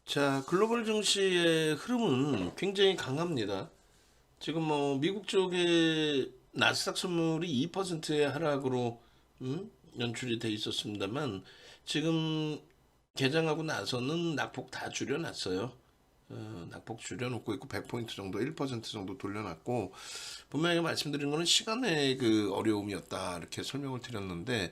자, 글로벌 증시의 흐름은 굉장히 강합니다. 지금 뭐 미국 쪽에 나스닥 선물이 2%의 하락으로 연출이 돼 있었습니다만 지금 개장하고 나서는 낙폭 다 줄여놨어요. 낙폭 줄여놓고 있고 100포인트 정도, 1% 정도 돌려놨고 분명히 말씀드린 거는 시간의 그 어려움이었다 이렇게 설명을 드렸는데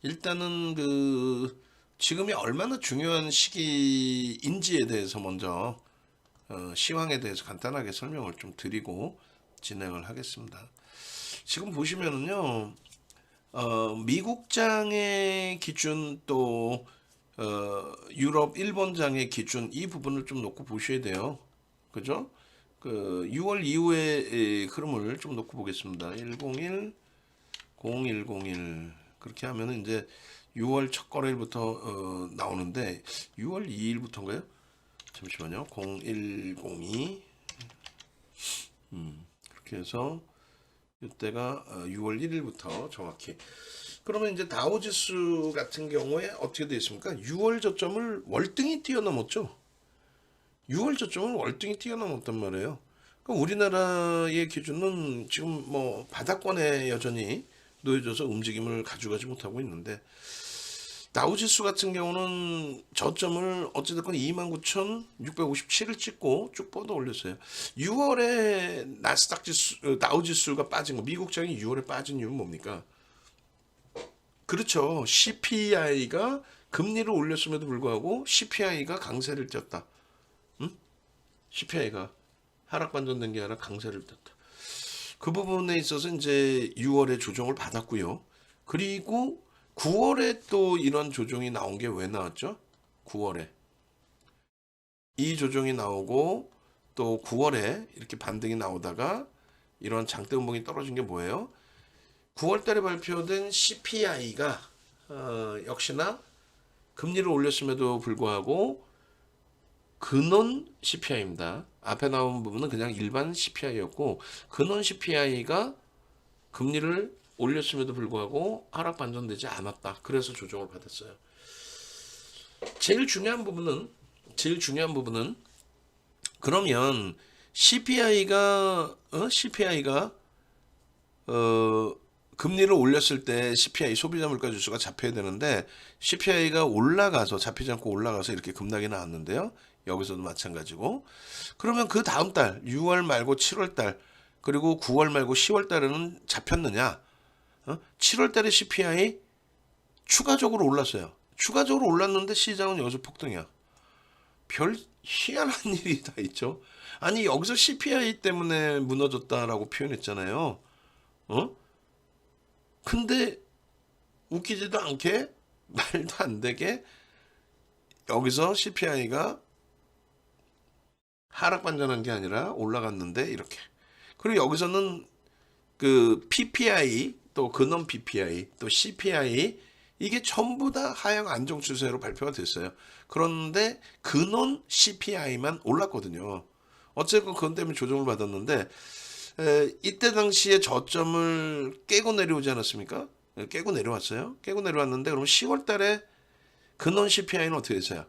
일단은 그 지금이 얼마나 중요한 시기인지에 대해서 먼저 시황에 대해서 간단하게 설명을 좀 드리고 진행을 하겠습니다. 지금 보시면은요, 미국장의 기준 또 유럽, 일본장의 기준 이 부분을 좀 놓고 보셔야 돼요. 그죠? 그 6월 이후의 흐름을 좀 놓고 보겠습니다. 101, 0101 그렇게 하면은 이제 6월 첫 거래일부터 나오는데 6월 2일부터인가요? 잠시만요. 0102 그렇게 해서 이때가 6월 1일부터 정확히. 그러면 이제 다우지수 같은 경우에 어떻게 되어 있습니까? 6월 저점을 월등히 뛰어넘었죠. 6월 저점을 월등히 뛰어넘었단 말이에요. 그러니까 우리나라의 기준은 지금 뭐 바닥권에 여전히 놓여져서 움직임을 가져가지 못하고 있는데 다우지수 같은 경우는 저점을 어찌됐건 29,657을 찍고 쭉 뻗어 올렸어요. 6월에 나스닥 지수, 다우지수가 빠진 거, 미국장이 6월에 빠진 이유는 뭡니까? 그렇죠. CPI가 금리를 올렸음에도 불구하고 CPI가 강세를 띄었다. CPI가 하락 반전된 게 아니라 강세를 띄었다. 그 부분에 있어서 이제 6월에 조정을 받았고요. 그리고 9월에 또 이런 조정이 나온 게 왜 나왔죠? 9월에 이 조정이 나오고 또 9월에 이렇게 반등이 나오다가 이런 장대 음봉이 떨어진 게 뭐예요? 9월 달에 발표된 CPI가 역시나 금리를 올렸음에도 불구하고 근원 CPI입니다. 앞에 나온 부분은 그냥 일반 CPI였고 근원 CPI가 금리를 올렸음에도 불구하고 하락 반전되지 않았다. 그래서 조정을 받았어요. 제일 중요한 부분은 그러면 CPI가 금리를 올렸을 때 CPI 소비자 물가 지수가 잡혀야 되는데 CPI가 올라가서 잡히지 않고 올라가서 이렇게 급락이 나왔는데요. 여기서도 마찬가지고. 그러면 그 다음 달 6월 말고 7월 달 그리고 9월 말고 10월 달에는 잡혔느냐? 7월 달에 CPI 추가적으로 올랐어요. 추가적으로 올랐는데 시장은 여기서 폭등이야. 별 희한한 일이 다 있죠. 아니 여기서 CPI 때문에 무너졌다라고 표현했잖아요. 어? 근데 웃기지도 않게 말도 안 되게 여기서 CPI가 하락 반전한 게 아니라 올라갔는데 이렇게. 그리고 여기서는 그 PPI 또 근원 PPI 또 CPI 이게 전부 다 하향 안정 추세로 발표가 됐어요. 그런데 근원 CPI만 올랐거든요. 어쨌건 그것 때문에 조정을 받았는데 이때 당시에 저점을 깨고 내려오지 않았습니까? 깨고 내려왔어요. 깨고 내려왔는데 그럼 10월 달에 근원 CPI는 어떻게 됐어요?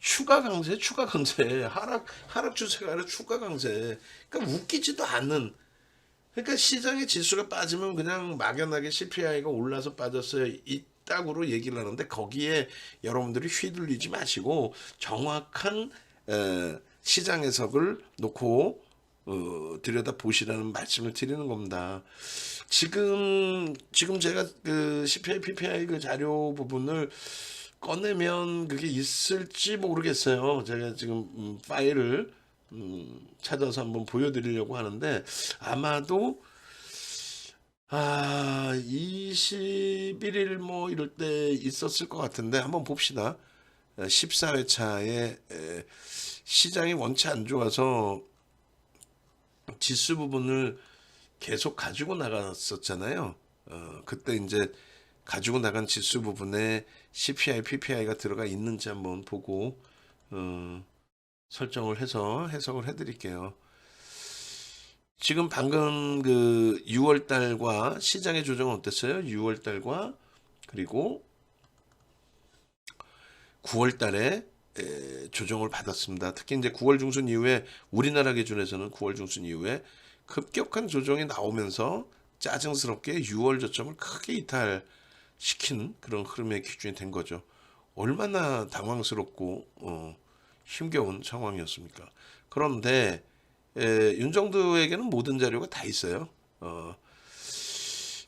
추가 강세, 하락 추세가 아니라 추가 강세. 그러니까 웃기지도 않는. 그러니까 시장의 지수가 빠지면 그냥 막연하게 CPI가 올라서 빠졌어요. 이따구로 얘기를 하는데 거기에 여러분들이 휘둘리지 마시고 정확한 시장 해석을 놓고 들여다 보시라는 말씀을 드리는 겁니다. 지금 제가 그 CPI, PPI 그 자료 부분을 꺼내면 그게 있을지 모르겠어요. 제가 지금 파일을 찾아서 한번 보여드리려고 하는데 아마도 21일 뭐 이럴 때 있었을 것 같은데 한번 봅시다. 14회차에 시장이 원치 안 좋아서 지수 부분을 계속 가지고 나갔었잖아요. 그때 이제 가지고 나간 지수 부분에 CPI, PPI가 들어가 있는지 한번 보고 설정을 해서 해석을 해드릴게요. 지금 방금 그 6월 달과 시장의 조정은 어땠어요? 6월 달과 그리고 9월 달에 조정을 받았습니다. 특히 이제 9월 중순 이후에 우리나라 기준에서는 9월 중순 이후에 급격한 조정이 나오면서 짜증스럽게 6월 저점을 크게 이탈시킨 그런 흐름의 기준이 된 거죠. 얼마나 당황스럽고 힘겨운 상황이었습니까? 그런데 윤정두에게는 모든 자료가 다 있어요.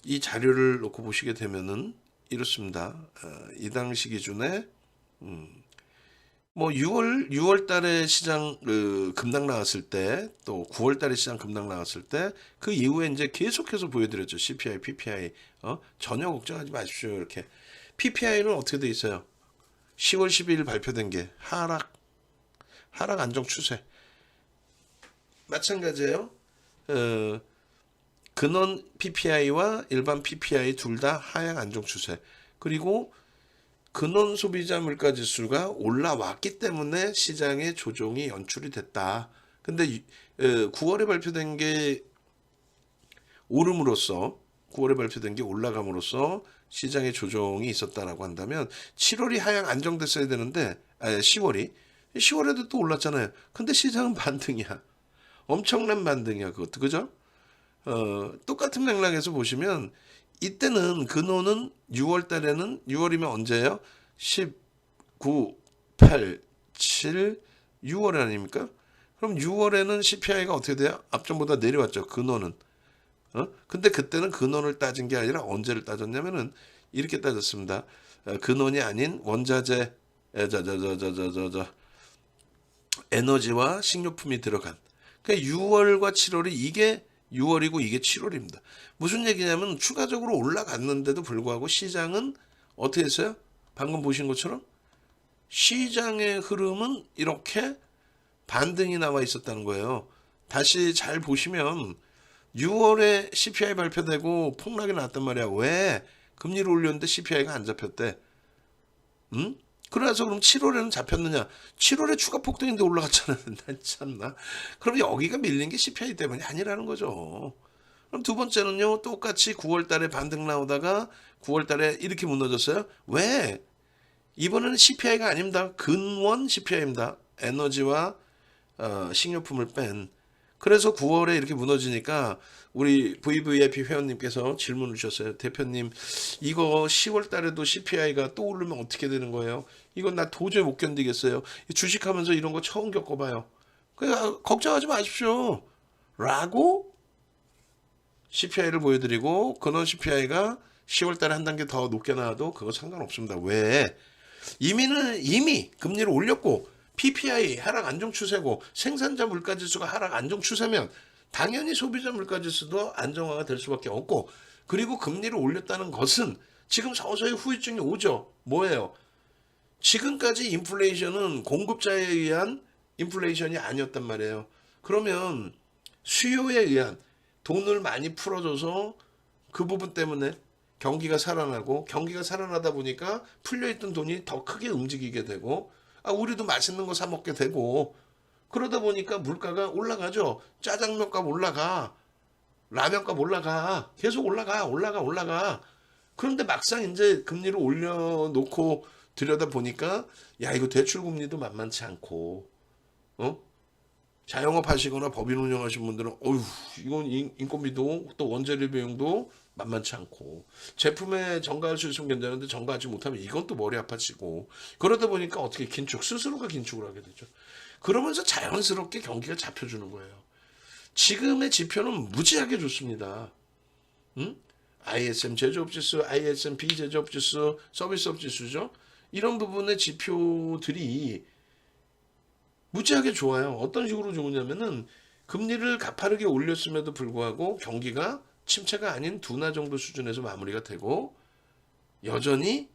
이 자료를 놓고 보시게 되면은 이렇습니다. 이 당시 기준에 뭐 6월 달에 시장 급락 나왔을 때 또 9월 달에 시장 급락 나왔을 때 그 이후에 이제 계속해서 보여드렸죠. CPI, PPI 전혀 걱정하지 마십시오. 이렇게 PPI는 어떻게 돼 있어요? 10월 12일 발표된 게 하락 안정 추세 마찬가지예요. 근원 PPI와 일반 PPI 둘 다 하향 안정 추세. 그리고 근원 소비자 물가 지수가 올라왔기 때문에 시장의 조정이 연출이 됐다. 근데 9월에 발표된 게 오름으로써 9월에 발표된 게 올라감으로써 시장의 조정이 있었다라고 한다면 7월이 하향 안정됐어야 되는데 10월에도 또 올랐잖아요. 근데 시장은 반등이야. 엄청난 반등이야. 그것도 그죠? 똑같은 맥락에서 보시면 이때는 근원은 6월 달에는 6월이면 언제예요? 19, 8, 7, 6월 아닙니까? 그럼 6월에는 CPI가 어떻게 돼요? 앞전보다 내려왔죠. 근원은. 근데 그때는 근원을 따진 게 아니라 언제를 따졌냐면은 이렇게 따졌습니다. 근원이 아닌 원자재, 에너지와 식료품이 들어간. 그러니까 6월과 7월이 이게 6월이고 이게 7월입니다. 무슨 얘기냐면 추가적으로 올라갔는데도 불구하고 시장은 어떻게 했어요? 방금 보신 것처럼 시장의 흐름은 이렇게 반등이 나와 있었다는 거예요. 다시 잘 보시면 6월에 CPI 발표되고 폭락이 났단 말이야. 왜? 금리를 올렸는데 CPI가 안 잡혔대. 그래서 그럼 7월에는 잡혔느냐? 7월에 추가 폭등인데 올라갔잖아. 난 참나. 그럼 여기가 밀린 게 CPI 때문이 아니라는 거죠. 그럼 두 번째는요. 똑같이 9월 달에 반등 나오다가 9월 달에 이렇게 무너졌어요. 왜? 이번에는 CPI가 아닙니다. 근원 CPI입니다. 에너지와 식료품을 뺀. 그래서 9월에 이렇게 무너지니까 우리 VVIP 회원님께서 질문을 주셨어요. 대표님, 이거 10월 달에도 CPI가 또 오르면 어떻게 되는 거예요? 이건 나 도저히 못 견디겠어요. 주식하면서 이런 거 처음 겪어봐요. 그러니까 걱정하지 마십시오. 라고 CPI를 보여드리고 근원 CPI가 10월 달에 한 단계 더 높게 나와도 그거 상관없습니다. 왜? 이미 금리를 올렸고 PPI 하락 안정 추세고 생산자 물가 지수가 하락 안정 추세면 당연히 소비자 물가 지수도 안정화가 될 수밖에 없고 그리고 금리를 올렸다는 것은 지금 서서히 후유증이 오죠. 뭐예요? 지금까지 인플레이션은 공급자에 의한 인플레이션이 아니었단 말이에요. 그러면 수요에 의한 돈을 많이 풀어줘서 그 부분 때문에 경기가 살아나고 경기가 살아나다 보니까 풀려있던 돈이 더 크게 움직이게 되고 우리도 맛있는 거 사 먹게 되고 그러다 보니까 물가가 올라가죠. 짜장면 값 올라가. 라면 값 올라가. 계속 올라가. 그런데 막상 이제 금리를 올려놓고 들여다 보니까 야 이거 대출 금리도 만만치 않고 자영업 하시거나 법인 운영하시는 분들은 어휴 이건 인건비도 또 원재료 비용도 만만치 않고 제품에 정가할 수 있으면 괜찮은데 정가하지 못하면 이건 또 머리 아파지고 그러다 보니까 어떻게 스스로가 긴축을 하게 되죠. 그러면서 자연스럽게 경기가 잡혀주는 거예요. 지금의 지표는 무지하게 좋습니다. ISM 제조업 지수, ISM 비제조업 지수, 서비스업 지수죠. 이런 부분의 지표들이 무지하게 좋아요. 어떤 식으로 좋으냐면은 금리를 가파르게 올렸음에도 불구하고 경기가 침체가 아닌 둔화 정도 수준에서 마무리가 되고 여전히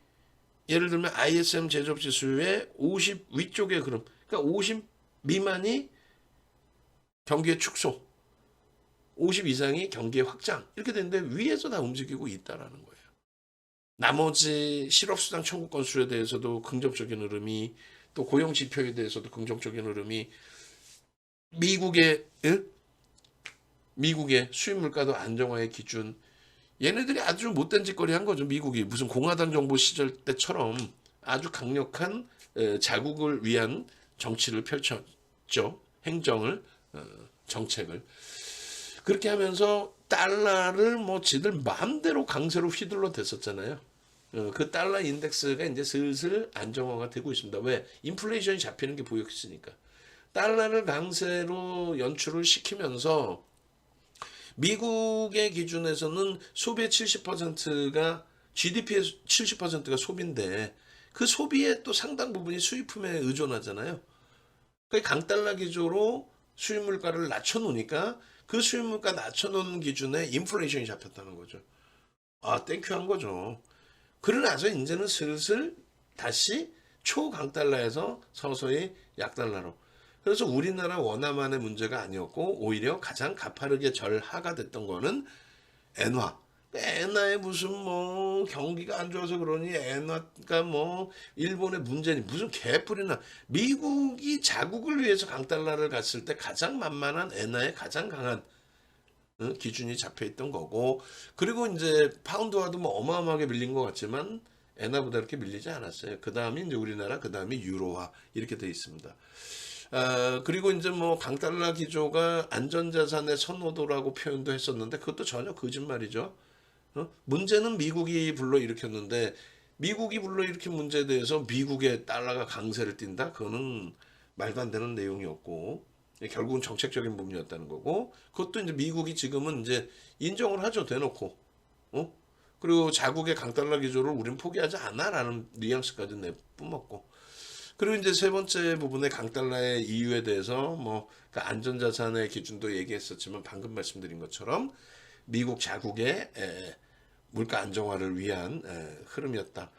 예를 들면 ISM 제조업 지수의 50 위쪽의 흐름, 그러니까 50 미만이 경기의 축소, 50 이상이 경기의 확장 이렇게 되는데 위에서 다 움직이고 있다라는 거예요. 나머지 실업수당 청구 건수에 대해서도 긍정적인 흐름이 또 고용 지표에 대해서도 긍정적인 흐름이 미국의 수입 물가도 안정화의 기준 얘네들이 아주 못된 짓거리 한 거죠. 미국이 무슨 공화당 정부 시절 때처럼 아주 강력한 자국을 위한 정치를 펼쳤죠. 행정을 정책을 그렇게 하면서 달러를 뭐 지들 마음대로 강세로 휘둘러 댔었잖아요. 그 달러 인덱스가 이제 슬슬 안정화가 되고 있습니다. 왜? 인플레이션이 잡히는 게 보였으니까. 달러를 강세로 연출을 시키면서 미국의 기준에서는 소비의 70%가 GDP의 70%가 소비인데 그 소비의 또 상당 부분이 수입품에 의존하잖아요. 그 강달러 기조로 수입 물가를 낮춰놓으니까 그 수입 물가 낮춰놓은 기준에 인플레이션이 잡혔다는 거죠. 아, 땡큐한 거죠. 그러고 나서 이제는 슬슬 다시 초강달러에서 서서히 약달러로. 그래서 우리나라 원화만의 문제가 아니었고 오히려 가장 가파르게 절하가 됐던 거는 엔화. 엔화에 무슨 뭐 경기가 안 좋아서 그러니 엔화가 뭐 일본의 문제니 무슨 개뿔이나 미국이 자국을 위해서 강달러를 갔을 때 가장 만만한 엔화에 가장 강한 기준이 잡혀 있던 거고 그리고 이제 파운드와도 뭐 어마어마하게 밀린 것 같지만 엔화보다 이렇게 밀리지 않았어요. 그 다음이 이제 우리나라 그 다음이 유로화 이렇게 돼 있습니다. 그리고 이제 뭐 강달러 기조가 안전자산의 선호도라고 표현도 했었는데 그것도 전혀 거짓말이죠. 문제는 미국이 불러일으켰는데 미국이 불러일으킨 문제에 대해서 미국의 달러가 강세를 띈다? 그거는 말도 안 되는 내용이었고 결국은 정책적인 부분이었다는 거고 그것도 이제 미국이 지금은 이제 인정을 하죠. 대놓고. 그리고 자국의 강달러 기조를 우린 포기하지 않아라는 뉘앙스까지 내뿜었고 그리고 이제 세 번째 부분의 강달러의 이유에 대해서 뭐 그 안전자산의 기준도 얘기했었지만 방금 말씀드린 것처럼 미국 자국의 물가 안정화를 위한 흐름이었다.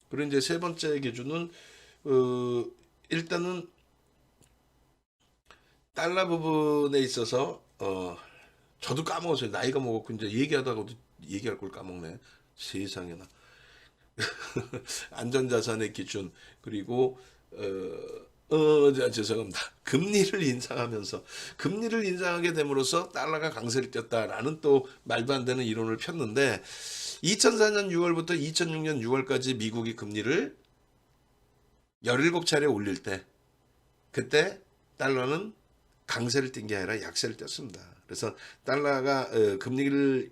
그리고 이제 세 번째 기준은 일단은 달러 부분에 있어서 저도 까먹었어요. 나이가 먹었고 이제 얘기하다가도 얘기할 걸 까먹네. 세상에나. 안전자산의 기준 그리고 죄송합니다. 금리를 인상하게 됨으로써 달러가 강세를 띄었다라는 또 말도 안 되는 이론을 폈는데 2004년 6월부터 2006년 6월까지 미국이 금리를 17차례 올릴 때 그때 달러는 강세를 띈 게 아니라 약세를 띄었습니다. 그래서 달러가 금리를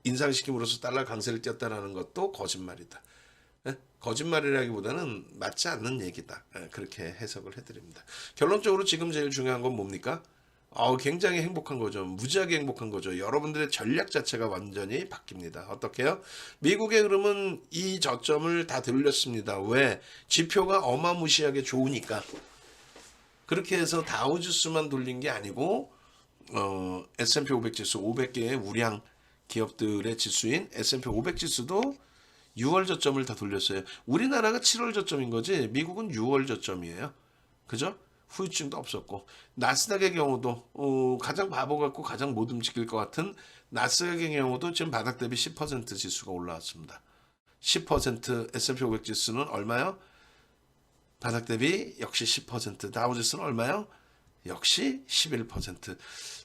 인상시킴으로써 달러 강세를 띄었다라는 것도 거짓말이다. 거짓말이라기보다는 맞지 않는 얘기다. 그렇게 해석을 해드립니다. 결론적으로 지금 제일 중요한 건 뭡니까? 굉장히 행복한 거죠. 무지하게 행복한 거죠. 여러분들의 전략 자체가 완전히 바뀝니다. 어떻게요? 미국의 흐름은 이 저점을 다 들렸습니다. 왜? 지표가 어마무시하게 좋으니까. 그렇게 해서 다우지수만 돌린 게 아니고 S&P 500 지수 500개의 우량 기업들의 지수인 S&P 500 지수도 6월 저점을 다 돌렸어요. 우리나라가 7월 저점인 거지 미국은 6월 저점이에요. 그죠? 후유증도 없었고 나스닥의 경우도 가장 바보 같고 가장 못 움직일 것 같은 나스닥의 경우도 지금 바닥 대비 10% 지수가 올라왔습니다. 10% S&P 500 지수는 얼마요? 바닥 대비 역시 10%. 다우지수는 얼마요? 역시 11%.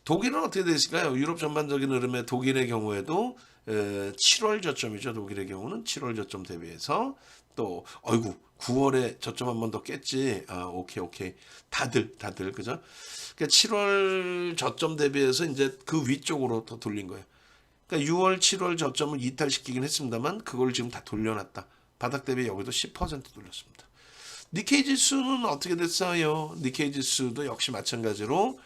독일은 어떻게 되실까요? 유럽 전반적인 흐름의 독일의 경우에도 7월 저점이죠. 독일의 경우는 7월 저점 대비해서 또 9월에 저점 한 번 더 깼지. 오케이. 다들 그죠? 그러니까 7월 저점 대비해서 이제 그 위쪽으로 더 돌린 거예요. 그러니까 6월, 7월 저점을 이탈시키긴 했습니다만 그걸 지금 다 돌려놨다. 바닥 대비 여기도 10% 돌렸습니다. 니케이 지수는 어떻게 됐어요? 니케이 지수도 역시 마찬가지로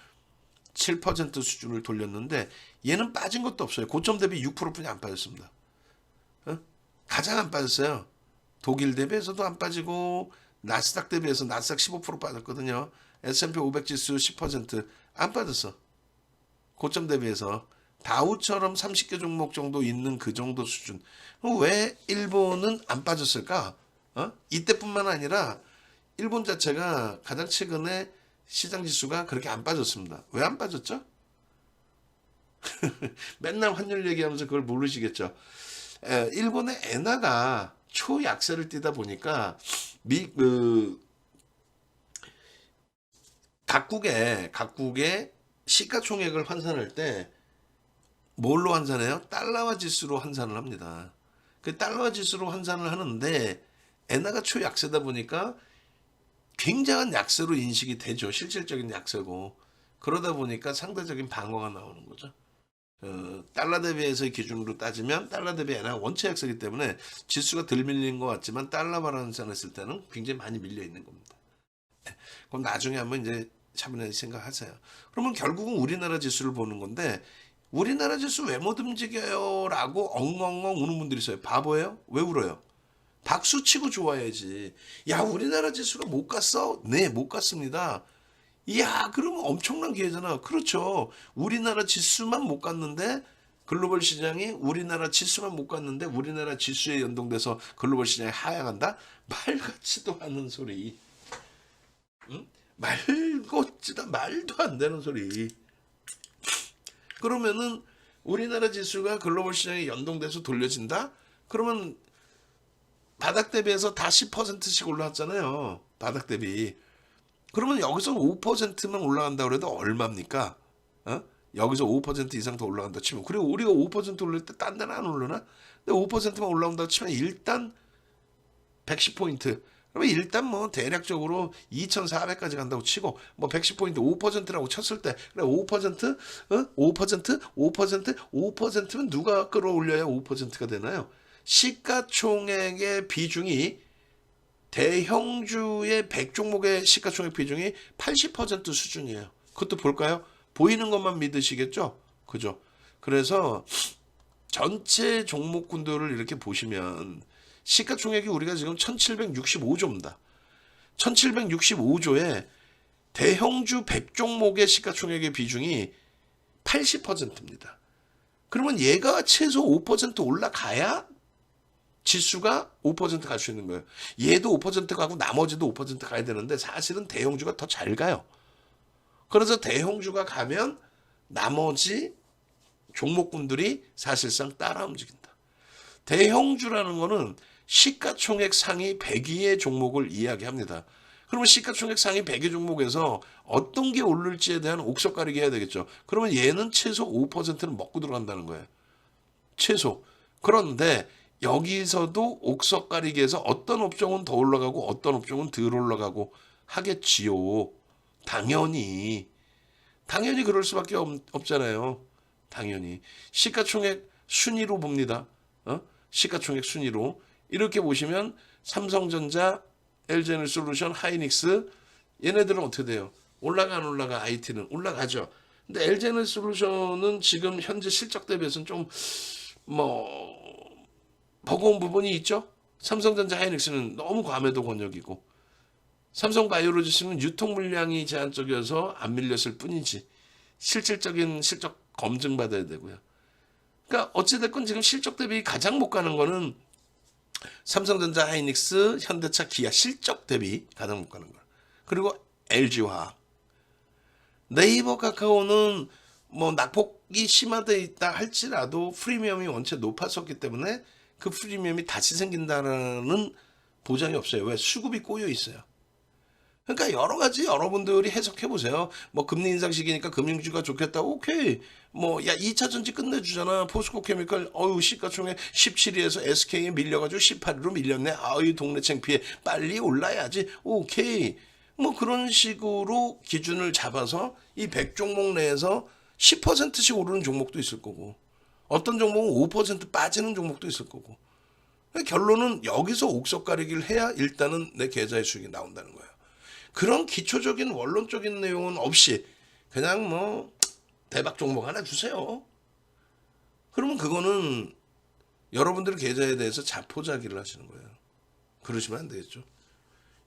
7% 수준을 돌렸는데 얘는 빠진 것도 없어요. 고점 대비 6%뿐이 안 빠졌습니다. 가장 안 빠졌어요. 독일 대비해서도 안 빠지고 나스닥 대비해서 나스닥 15% 빠졌거든요. S&P 500 지수 10%안 빠졌어. 고점 대비해서 다우처럼 30개 종목 정도 있는 그 정도 수준. 왜 일본은 안 빠졌을까? 이때뿐만 아니라 일본 자체가 가장 최근에 시장 지수가 그렇게 안 빠졌습니다. 왜 안 빠졌죠? 맨날 환율 얘기하면서 그걸 모르시겠죠. 일본의 엔화가 초약세를 띠다 보니까 각국의 시가총액을 환산할 때 뭘로 환산해요? 달러화 지수로 환산을 합니다. 그 달러화 지수로 환산을 하는데 엔화가 초약세다 보니까 굉장한 약세로 인식이 되죠. 실질적인 약세고. 그러다 보니까 상대적인 방어가 나오는 거죠. 달러 대비해서의 기준으로 따지면 달러 대비 엔화가 원체 약세이기 때문에 지수가 덜 밀린 것 같지만 달러 환산했을 때는 굉장히 많이 밀려 있는 겁니다. 그럼 나중에 한번 이제 차분하게 생각하세요. 그러면 결국은 우리나라 지수를 보는 건데 우리나라 지수 왜 못 움직여요? 라고 엉엉엉 우는 분들이 있어요. 바보예요? 왜 울어요? 박수 치고 좋아야지. 야, 우리나라 지수가 못 갔어? 네, 못 갔습니다. 이야, 그러면 엄청난 기회잖아. 그렇죠. 우리나라 지수만 못 갔는데 글로벌 시장이 우리나라 지수만 못 갔는데 우리나라 지수에 연동돼서 글로벌 시장이 하향한다? 말 같지도 않은 소리. 응? 말도 안 되는 소리. 그러면은 우리나라 지수가 글로벌 시장에 연동돼서 돌려진다? 그러면 바닥 대비해서 다 10%씩 올라왔잖아요. 바닥 대비. 그러면 여기서 5%만 올라간다 그래도 얼마입니까? 어? 여기서 5% 이상 더 올라간다 치면 그리고 우리가 5% 올릴 때 딴 데는 안 올르나? 근데 5%만 올라온다 치면 일단 110포인트. 그러면 일단 뭐 대략적으로 2,400까지 간다고 치고 뭐 110포인트 5%라고 쳤을 때 그래 5%? 5%면 누가 끌어올려야 5%가 되나요? 시가총액의 비중이 대형주의 100종목의 시가총액 비중이 80% 수준이에요. 그것도 볼까요? 보이는 것만 믿으시겠죠? 그죠? 그래서 전체 종목군들을 이렇게 보시면 시가총액이 우리가 지금 1765조입니다. 1765조에 대형주 100종목의 시가총액의 비중이 80%입니다. 그러면 얘가 최소 5% 올라가야 지수가 5% 갈 수 있는 거예요. 얘도 5% 가고 나머지도 5% 가야 되는데 사실은 대형주가 더 잘 가요. 그래서 대형주가 가면 나머지 종목군들이 사실상 따라 움직인다. 대형주라는 거는 시가총액 상위 100위의 종목을 이야기합니다. 그러면 시가총액 상위 100위 종목에서 어떤 게 오를지에 대한 옥석 가리기 해야 되겠죠. 그러면 얘는 최소 5%는 먹고 들어간다는 거예요. 최소. 그런데 여기서도 옥석 가리기에서 어떤 업종은 더 올라가고 어떤 업종은 덜 올라가고 하겠지요. 당연히 그럴 수밖에 없잖아요. 당연히 시가총액 순위로 봅니다. 시가총액 순위로 이렇게 보시면 삼성전자, LG에너지솔루션, 하이닉스 얘네들은 어떻게 돼요? 올라가 안 올라가? IT는 올라가죠. 근데 LG에너지솔루션은 지금 현재 실적 대비해서는 좀 버거운 부분이 있죠. 삼성전자, 하이닉스는 너무 과매도 권역이고 삼성바이오로직스는 유통 물량이 제한적이어서 안 밀렸을 뿐이지 실질적인 실적 검증 받아야 되고요. 그러니까 어찌됐건 지금 실적 대비 가장 못 가는 거는 삼성전자, 하이닉스, 현대차, 기아 실적 대비 가장 못 가는 거. 그리고 LG화학, 네이버, 카카오는 뭐 낙폭이 심화되어 있다 할지라도 프리미엄이 원체 높았었기 때문에 그 프리미엄이 다시 생긴다는 보장이 없어요. 왜? 수급이 꼬여 있어요. 그러니까 여러 가지 여러분들이 해석해 보세요. 뭐 금리 인상 시기니까 금융주가 좋겠다. 오케이. 뭐 야 2차 전지 끝내주잖아. 포스코 케미칼 시가총액 17위에서 SK에 밀려가지고 18위로 밀렸네. 아유 동네 창피해. 빨리 올라야지. 오케이. 뭐 그런 식으로 기준을 잡아서 이 100종목 내에서 10%씩 오르는 종목도 있을 거고 어떤 종목은 5% 빠지는 종목도 있을 거고 결론은 여기서 옥석 가리기를 해야 일단은 내 계좌의 수익이 나온다는 거예요. 그런 기초적인 원론적인 내용은 없이 그냥 뭐 대박 종목 하나 주세요. 그러면 그거는 여러분들 계좌에 대해서 자포자기를 하시는 거예요. 그러시면 안 되겠죠.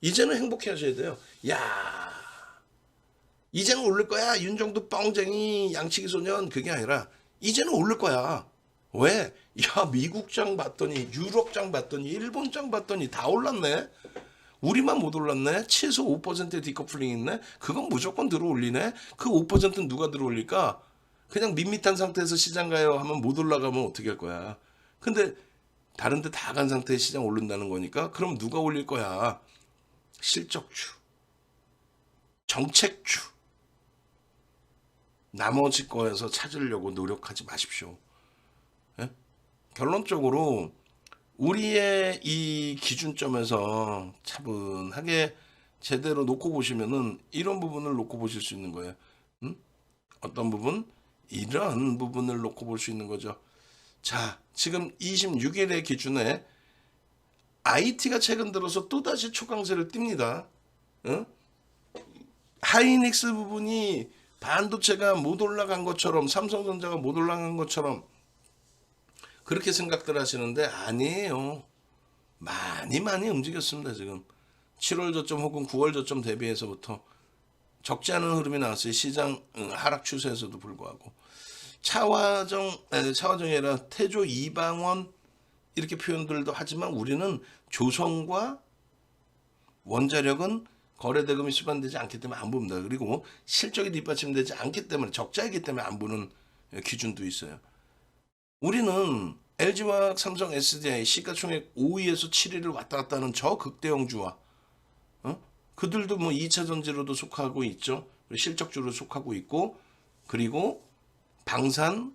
이제는 행복해 하셔야 돼요. 야, 이제는 오를 거야. 윤정도 뻥쟁이 양치기 소년. 그게 아니라 이제는 오를 거야. 왜? 야, 미국장 봤더니 유럽장 봤더니 일본장 봤더니 다 올랐네. 우리만 못 올랐네. 최소 5%의 디커플링 있네. 그건 무조건 들어올리네. 그 5%는 누가 들어올릴까? 그냥 밋밋한 상태에서 시장 가요 하면 못 올라가면 어떻게 할 거야. 근데 다른 데 다 간 상태에 시장 오른다는 거니까 그럼 누가 올릴 거야? 실적주, 정책주. 나머지 거에서 찾으려고 노력하지 마십시오. 예? 결론적으로 우리의 이 기준점에서 차분하게 제대로 놓고 보시면은 이런 부분을 놓고 보실 수 있는 거예요. 음? 어떤 부분? 이런 부분을 놓고 볼 수 있는 거죠. 자, 지금 26일의 기준에 IT가 최근 들어서 또다시 초강세를 띱니다. 응? 하이닉스 부분이 반도체가 못 올라간 것처럼, 삼성전자가 못 올라간 것처럼 그렇게 생각들 하시는데 아니에요. 많이 움직였습니다. 지금 7월 저점 혹은 9월 저점 대비해서부터 적지 않은 흐름이 나왔어요. 시장 하락 추세에서도 불구하고 차화정이 아니라 태조 이방원 이렇게 표현들도 하지만 우리는 조선과 원자력은 거래대금이 수반되지 않기 때문에 안 봅니다. 그리고 실적이 뒷받침되지 않기 때문에 적자이기 때문에 안 보는 기준도 있어요. 우리는 LG화학, 삼성, SDI 시가총액 5위에서 7위를 왔다 갔다 하는 저 극대형주와 그들도 뭐 2차 전지로도 속하고 있죠. 실적주로 속하고 있고 그리고 방산,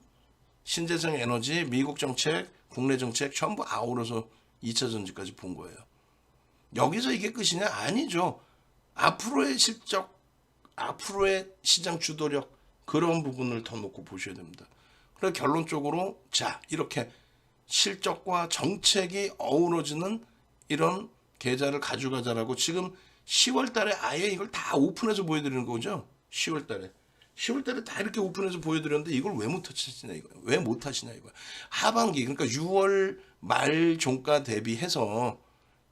신재생 에너지, 미국 정책, 국내 정책 전부 아우러서 2차 전지까지 본 거예요. 여기서 이게 끝이냐? 아니죠. 앞으로의 실적, 앞으로의 시장 주도력 그런 부분을 더 놓고 보셔야 됩니다. 그래서 결론적으로 자 이렇게 실적과 정책이 어우러지는 이런 계좌를 가져가자라고 지금 10월 달에 아예 이걸 다 오픈해서 보여드리는 거죠. 10월 달에. 10월 달에 다 이렇게 오픈해서 보여드렸는데 이걸 왜 못하시냐 이거예요. 왜 못하시냐 이거예요. 하반기 그러니까 6월 말 종가 대비해서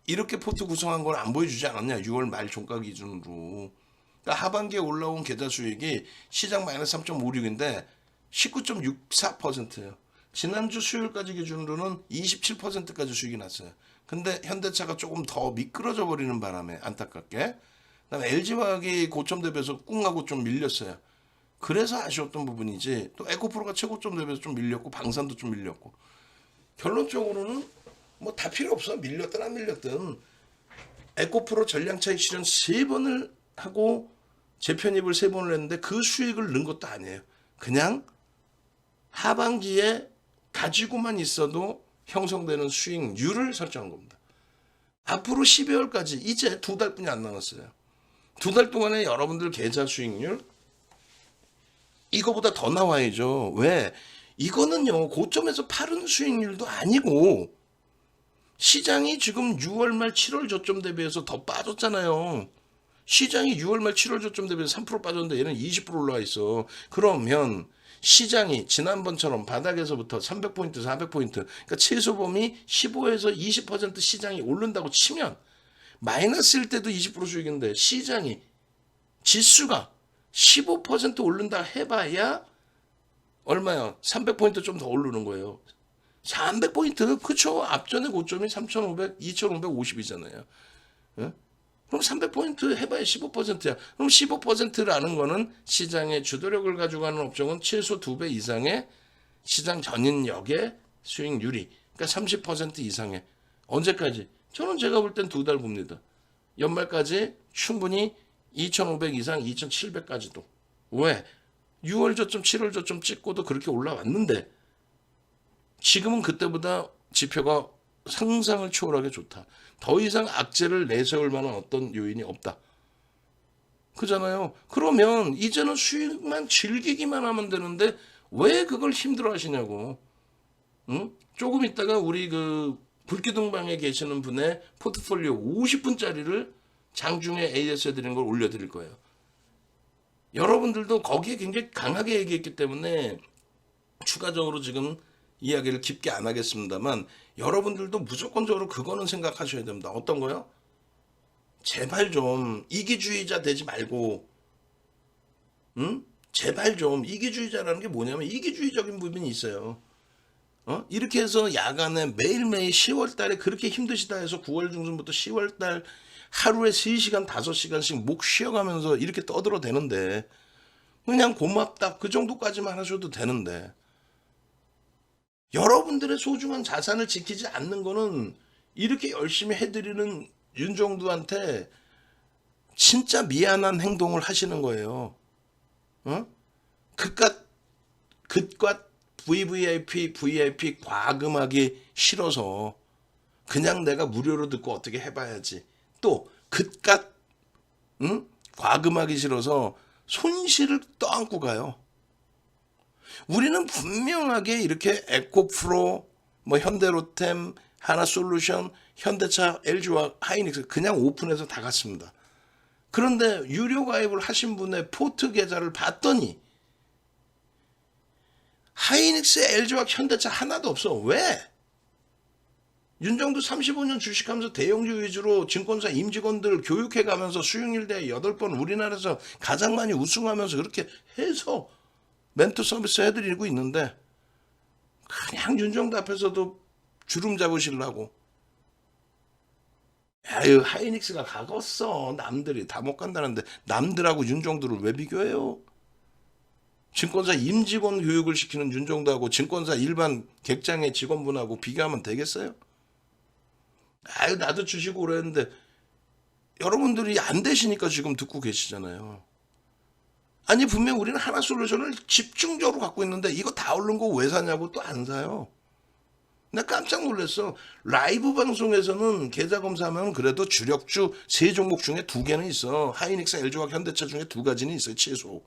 이렇게 포트 구성한 걸 안 보여주지 않았냐. 6월 말 종가 기준으로. 그러니까 하반기에 올라온 계좌 수익이 시장 마이너스 3.56인데 19.64%예요. 지난주 수요일까지 기준으로는 27%까지 수익이 났어요. 근데 현대차가 조금 더 미끄러져 버리는 바람에 안타깝게 그다음에 LG화학이 고점 대비해서 꿍하고 좀 밀렸어요. 그래서 아쉬웠던 부분이지 또 에코프로가 최고점 대비해서 좀 밀렸고 방산도 좀 밀렸고 결론적으로는 뭐 다 필요 없어. 밀렸든 안 밀렸든 에코프로 전량차익 실현 3번을 하고 재편입을 3번을 했는데 그 수익을 넣은 것도 아니에요. 그냥 하반기에 가지고만 있어도 형성되는 수익률을 설정한 겁니다. 앞으로 12월까지 이제 2달뿐이 안 남았어요. 2달 동안에 여러분들 계좌 수익률 이거보다 더 나와야죠. 왜? 이거는요 고점에서 팔은 수익률도 아니고 시장이 지금 6월 말 7월 저점 대비해서 더 빠졌잖아요. 시장이 6월 말 7월 저점 대비해서 3% 빠졌는데 얘는 20% 올라와 있어. 그러면 시장이 지난번처럼 바닥에서부터 300포인트, 400포인트, 그러니까 최소범위 15에서 20% 시장이 오른다고 치면 마이너스일 때도 20% 수익인데 시장이 지수가 15% 오른다 해봐야 얼마야? 300포인트 좀 더 오르는 거예요. 300포인트? 그쵸? 앞전에 고점이 3,500, 2,550이잖아요. 예? 그럼 300포인트 해봐야 15%야. 그럼 15%라는 거는 시장의 주도력을 가져가는 업종은 최소 2배 이상의 시장 전인력의 수익률이. 그러니까 30% 이상의. 언제까지? 저는 제가 볼 땐 2달 봅니다. 연말까지 충분히 2,500 이상, 2,700까지도. 왜? 6월 저점, 7월 저점 찍고도 그렇게 올라왔는데 지금은 그때보다 지표가 상상을 초월하게 좋다. 더 이상 악재를 내세울 만한 어떤 요인이 없다. 그잖아요. 그러면 이제는 수익만 즐기기만 하면 되는데 왜 그걸 힘들어 하시냐고. 응? 조금 있다가 우리 그 불기둥방에 계시는 분의 포트폴리오 50분짜리를 장중에 AS 해드리는 걸 올려드릴 거예요. 여러분들도 거기에 굉장히 강하게 얘기했기 때문에 추가적으로 지금 이야기를 깊게 안 하겠습니다만 여러분들도 무조건적으로 그거는 생각하셔야 됩니다. 어떤 거요? 제발 좀 이기주의자 되지 말고 응? 제발 좀 이기주의자라는 게 뭐냐면 이기주의적인 부분이 있어요. 이렇게 해서 야간에 매일매일 10월 달에 그렇게 힘드시다 해서 9월 중순부터 10월 달 하루에 3시간 5시간씩 목 쉬어가면서 이렇게 떠들어 대는데 그냥 고맙다 그 정도까지만 하셔도 되는데 여러분들의 소중한 자산을 지키지 않는 거는 이렇게 열심히 해드리는 윤정두한테 진짜 미안한 행동을 하시는 거예요. 그깟 VIP 과금하기 싫어서 그냥 내가 무료로 듣고 어떻게 해봐야지. 또 그깟 응? 과금하기 싫어서 손실을 떠안고 가요. 우리는 분명하게 이렇게 에코프로, 뭐 현대로템, 하나솔루션, 현대차, LG와 하이닉스 그냥 오픈해서 다 갔습니다. 그런데 유료 가입을 하신 분의 포트 계좌를 봤더니 하이닉스, LG와 현대차 하나도 없어. 왜? 윤정도 35년 주식하면서 대형주 위주로 증권사 임직원들 교육해가면서 수익률 대회 8번 우리나라에서 가장 많이 우승하면서 그렇게 해서 멘토 서비스 해드리고 있는데 그냥 윤정도 앞에서도 주름 잡으시려고. 아유, 하이닉스가 가겠어. 남들이 다 못 간다는데 남들하고 윤정도를 왜 비교해요? 증권사 임직원 교육을 시키는 윤정도하고 증권사 일반 객장의 직원분하고 비교하면 되겠어요? 아유, 나도 주시고 그랬는데 여러분들이 안 되시니까 지금 듣고 계시잖아요. 아니, 분명 우리는 하나솔루션을 집중적으로 갖고 있는데 이거 다 오른 거 왜 사냐고 또 안 사요. 나 깜짝 놀랐어. 라이브 방송에서는 계좌 검사하면 그래도 주력주 3종목 중에 2개는 있어. 하이닉스, LG와 현대차 중에 2가지는 있어요. 최소.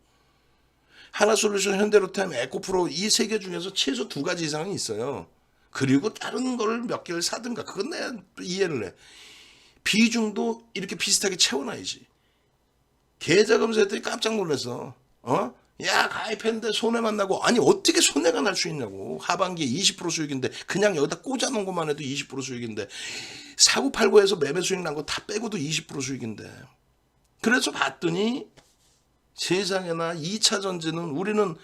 하나솔루션, 현대로템, 에코프로 이 3개 중에서 최소 2가지 이상은 있어요. 그리고 다른 걸 몇 개를 사든가. 그건 내가 이해를 해. 비중도 이렇게 비슷하게 채워놔야지. 계좌 검사했더니 깜짝 놀랐어. 야, 가입했는데 손해만 나고. 아니, 어떻게 손해가 날 수 있냐고. 하반기에 20% 수익인데 그냥 여기다 꽂아놓은 것만 해도 20% 수익인데 사고 팔고 해서 매매 수익 난 거 다 빼고도 20% 수익인데. 그래서 봤더니 세상에나 2차 전지는 우리는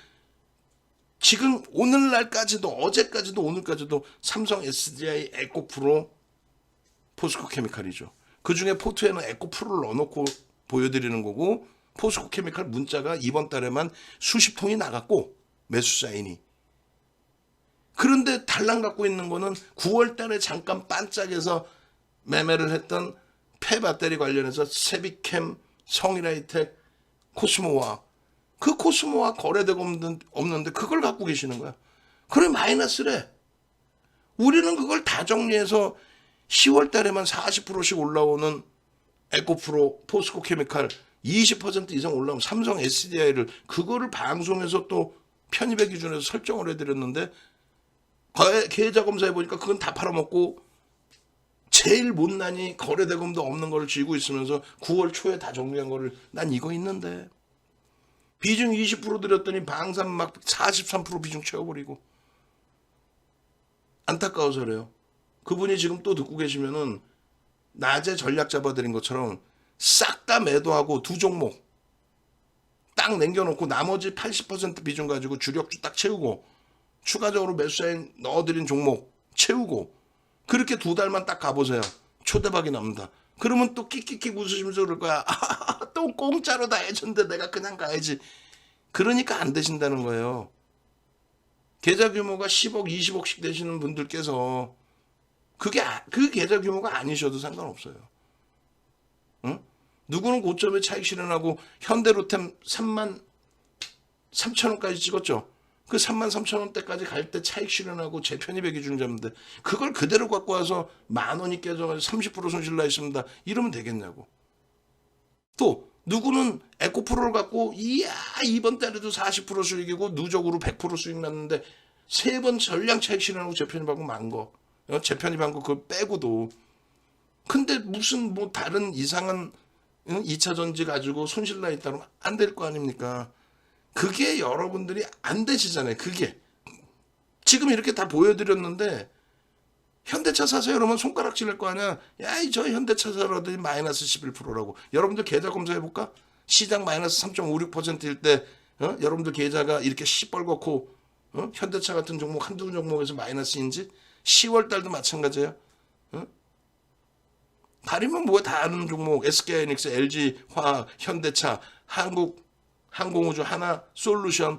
지금 오늘날까지도 어제까지도 오늘까지도 삼성, SDI, 에코프로, 포스코 케미칼이죠. 그중에 포트에는 에코프로를 넣어놓고 보여드리는 거고 포스코 케미칼 문자가 이번 달에만 수십 통이 나갔고 매수 사인이. 그런데 달랑 갖고 있는 거는 9월 달에 잠깐 반짝해서 매매를 했던 폐배터리 관련해서 세비캠, 성일하이텍, 코스모와 그 코스모와 거래되고 없는데 그걸 갖고 계시는 거야. 그래 마이너스래. 우리는 그걸 다 정리해서 10월 달에만 40%씩 올라오는 에코프로, 포스코 케미칼 20% 이상 올라오면 삼성 SDI를 그거를 방송에서 또 편입의 기준에서 설정을 해드렸는데 계좌 검사해 보니까 그건 다 팔아먹고 제일 못난이 거래대금도 없는 거를 쥐고 있으면서 9월 초에 다 정리한 거를 난 이거 있는데 비중 20% 드렸더니 방산 막 43% 비중 채워버리고 안타까워서 그래요. 그분이 지금 또 듣고 계시면은 낮에 전략 잡아드린 것처럼 싹 다 매도하고 2종목 딱 남겨놓고 나머지 80% 비중 가지고 주력주 딱 채우고 추가적으로 매수사인 넣어드린 종목 채우고 그렇게 2달만 딱 가보세요. 초대박이 납니다. 그러면 또 끽끽끽 웃으시면서 그럴 거야. 또 공짜로 다 해줬는데 내가 그냥 가야지. 그러니까 안 되신다는 거예요. 계좌 규모가 10억, 20억씩 되시는 분들께서 그 계좌 규모가 아니셔도 상관없어요. 응? 누구는 고점에 차익 실현하고 현대로템 3만 3천 원까지 찍었죠. 그 3만 3천 원대까지 갈 때 차익 실현하고 재편입의 기준 잡는데 그걸 그대로 갖고 와서 10,000원이 깨져가지고 30% 손실 나 있습니다. 이러면 되겠냐고. 또 누구는 에코프로를 갖고 이야 이번 달에도 40% 수익이고 누적으로 100% 수익 났는데 3번 전량 차익 실현하고 재편입하고 만 거. 재편입한 거 그걸 빼고도 근데 무슨 뭐 다른 이상한 2차 전지 가지고 손실 나 있다면 안 될 거 아닙니까? 그게 여러분들이 안 되시잖아요. 그게 지금 이렇게 다 보여드렸는데 현대차 사세요 그러면 손가락질 할 거 아니야. 야, 저 현대차 사라더니 마이너스 11%라고. 여러분들 계좌 검사해볼까? 시장 마이너스 3.56%일 때 여러분들 계좌가 이렇게 시뻘겋고 현대차 같은 종목 한두 종목에서 마이너스인지 10월 달도 마찬가지야. 가리면 뭐가 다 아는 종목 SK하이닉스, LG화학, 현대차, 항공우주, 하나, 솔루션,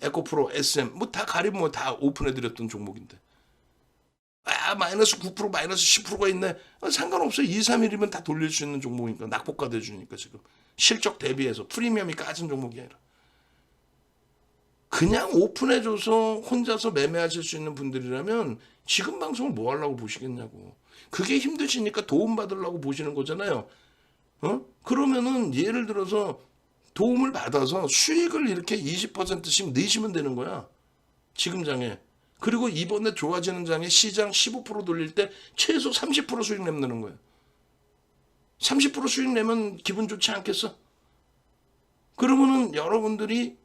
에코프로, SM 뭐 다 가리면 뭐 다 오픈해드렸던 종목인데 마이너스 9% 마이너스 10%가 있네. 상관없어요. 2, 3일이면 다 돌릴 수 있는 종목이니까 낙폭가 돼주니까 지금 실적 대비해서 프리미엄이 까진 종목이 아니라 그냥 오픈해줘서 혼자서 매매하실 수 있는 분들이라면 지금 방송을 뭐 하려고 보시겠냐고. 그게 힘드시니까 도움받으려고 보시는 거잖아요. 그러면은 예를 들어서 도움을 받아서 수익을 이렇게 20%씩 내시면 되는 거야. 지금 장에. 그리고 이번에 좋아지는 장에 시장 15% 돌릴 때 최소 30% 수익 내는 거야. 30% 수익 내면 기분 좋지 않겠어? 그러면은 여러분들이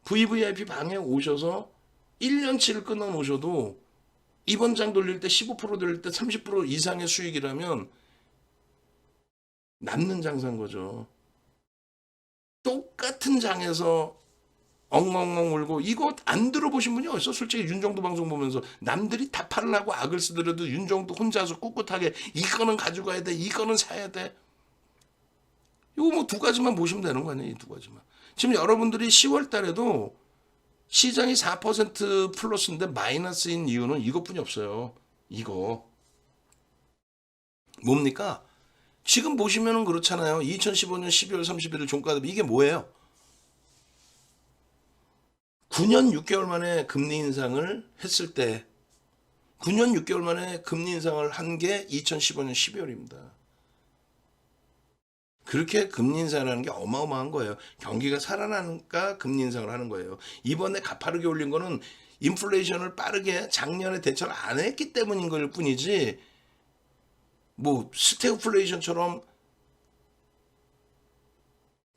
VVIP 방에 오셔서 1년치를 끊어 놓으셔도 이번 장 돌릴 때 15% 돌릴 때 30% 이상의 수익이라면 남는 장사인 거죠. 똑같은 장에서 엉엉엉 울고 이거 안 들어보신 분이 어딨어? 솔직히 윤정도 방송 보면서 남들이 다 팔라고 악을 쓰더라도 윤정도 혼자서 꿋꿋하게 이거는 가져가야 돼, 이거는 사야 돼. 이거 뭐 두 가지만 보시면 되는 거 아니에요? 이 두 가지만. 지금 여러분들이 10월 달에도 시장이 4% 플러스인데 마이너스인 이유는 이것뿐이 없어요. 이거 뭡니까? 지금 보시면은 그렇잖아요. 2015년 12월 31일 종가 대비 이게 뭐예요? 9년 6개월 만에 금리 인상을 했을 때 9년 6개월 만에 금리 인상을 한 게 2015년 12월입니다. 그렇게 금리 인상을 하는 게 어마어마한 거예요. 경기가 살아나니까 금리 인상을 하는 거예요. 이번에 가파르게 올린 거는 인플레이션을 빠르게 작년에 대처를 안 했기 때문인 걸 뿐이지 뭐 스태그플레이션처럼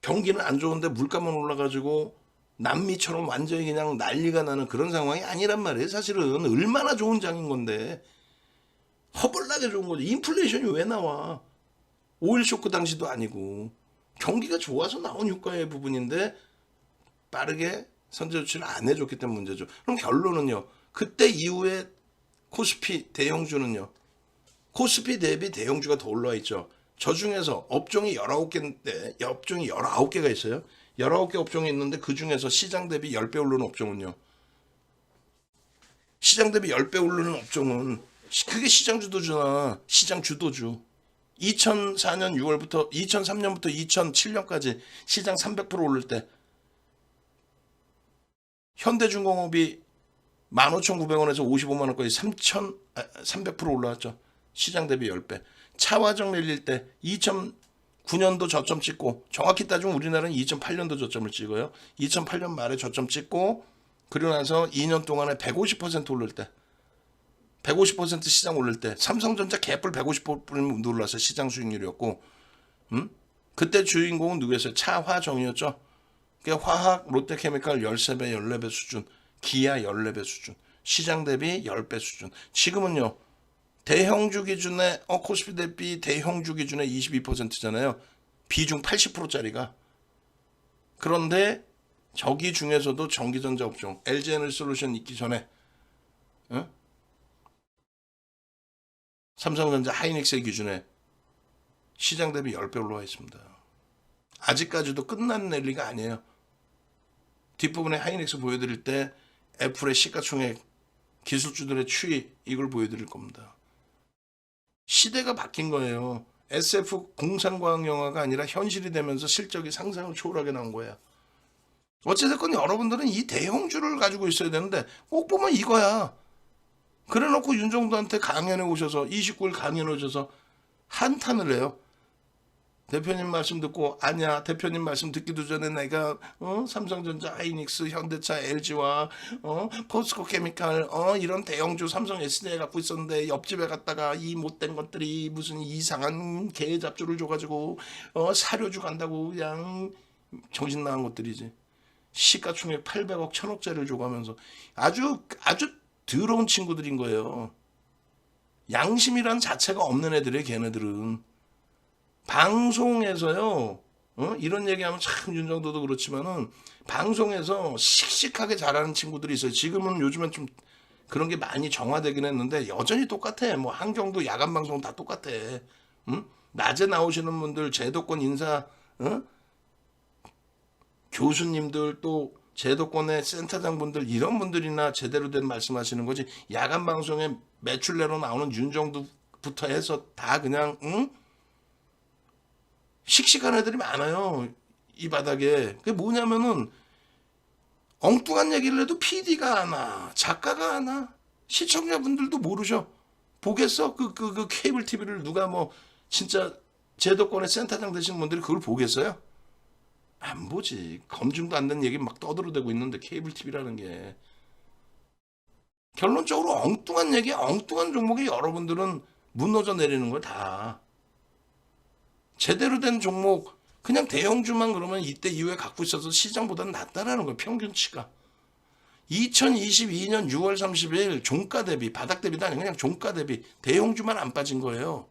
경기는 안 좋은데 물가만 올라가지고 남미처럼 완전히 그냥 난리가 나는 그런 상황이 아니란 말이에요. 사실은 얼마나 좋은 장인 건데 허벌나게 좋은 거죠. 인플레이션이 왜 나와? 오일 쇼크 당시도 아니고 경기가 좋아서 나온 효과의 부분인데 빠르게 선제 조치를 안 해줬기 때문에 문제죠. 그럼 결론은요. 그때 이후에 코스피 대형주는요. 코스피 대비 대형주가 더 올라와 있죠. 저 중에서 업종이 19개인데 업종이 19개가 있어요. 19개 업종이 있는데 그 중에서 시장 대비 10배 오르는 업종은요. 시장 대비 10배 오르는 업종은 그게 시장 주도주나 시장 주도주. 2004년 6월부터 2003년부터 2007년까지 시장 300% 오를 때 현대중공업이 15,900원에서 55만 원까지 300% 올라왔죠. 시장 대비 10배. 차화정 밀릴 때 2009년도 저점 찍고 정확히 따지면 우리나라는 2008년도 저점을 찍어요. 2008년 말에 저점 찍고 그리고 나서 2년 동안에 150% 오를 때 150% 시장 오를 때 삼성전자 개뿔 150% 눌러서 시장 수익률이었고 그때 주인공은 누구였어요? 차화정이었죠. 그러니까 화학, 롯데케미칼 13배, 14배 수준, 기아 14배 수준, 시장 대비 10배 수준. 지금은요. 대형주 기준에 코스피 대비 대형주 기준에 22%잖아요. 비중 80%짜리가. 그런데 저기 중에서도 전기전자 업종 LG에너지솔루션 있기 전에 삼성전자 하이닉스의 기준에 시장 대비 10배 올라와 있습니다. 아직까지도 끝난 랠리가 아니에요. 뒷부분에 하이닉스 보여드릴 때 애플의 시가총액 기술주들의 추이 이걸 보여드릴 겁니다. 시대가 바뀐 거예요. SF 공상과학 영화가 아니라 현실이 되면서 실적이 상상을 초월하게 나온 거야. 어찌됐건 여러분들은 이 대형주를 가지고 있어야 되는데 꼭 보면 이거야. 그래놓고 윤정도한테 강연에 오셔서 29일 강연에 오셔서 한탄을 해요. 대표님 말씀 듣고 아니야 대표님 말씀 듣기도 전에 내가 삼성전자, 하이닉스, 현대차, LG와 포스코 케미칼 이런 대형주 삼성 SDI 갖고 있었는데 옆집에 갔다가 이 못된 것들이 무슨 이상한 개 잡주를 줘가지고 사료주 간다고 그냥 정신 나간 것들이지. 시가총액 800억 1000억짜리를 줘가면서 아주 더러운 친구들인 거예요. 양심이란 자체가 없는 애들이에요. 걔네들은. 방송에서요. 이런 얘기하면 참 윤정도도 그렇지만은 방송에서 씩씩하게 잘하는 친구들이 있어요. 지금은 요즘엔 좀 그런 게 많이 정화되긴 했는데 여전히 똑같아. 뭐 한경도 야간 방송 다 똑같아. 낮에 나오시는 분들 제도권 인사 교수님들 또 제도권의 센터장분들 이런 분들이나 제대로 된 말씀하시는 거지. 야간 방송에 매출내로 나오는 윤정도부터 해서 다 그냥 씩씩한 애들이 많아요. 이 바닥에. 그게 뭐냐면은 엉뚱한 얘기를 해도 PD가 하나, 작가가 하나, 시청자분들도 모르셔. 보겠어? 그 케이블 TV를 누가 뭐 진짜 제도권의 센터장 되시는 분들이 그걸 보겠어요? 안 보지. 검증도 안 된 얘기 막 떠들어대고 있는데 케이블 TV라는 게. 결론적으로 엉뚱한 얘기, 엉뚱한 종목에 여러분들은 무너져 내리는 거야 다. 제대로 된 종목, 그냥 대형주만 그러면 이때 이후에 갖고 있어서 시장보다는 낫다라는 거야, 평균치가. 2022년 6월 30일 종가 대비, 바닥 대비도 아니고 그냥 종가 대비 대형주만 안 빠진 거예요.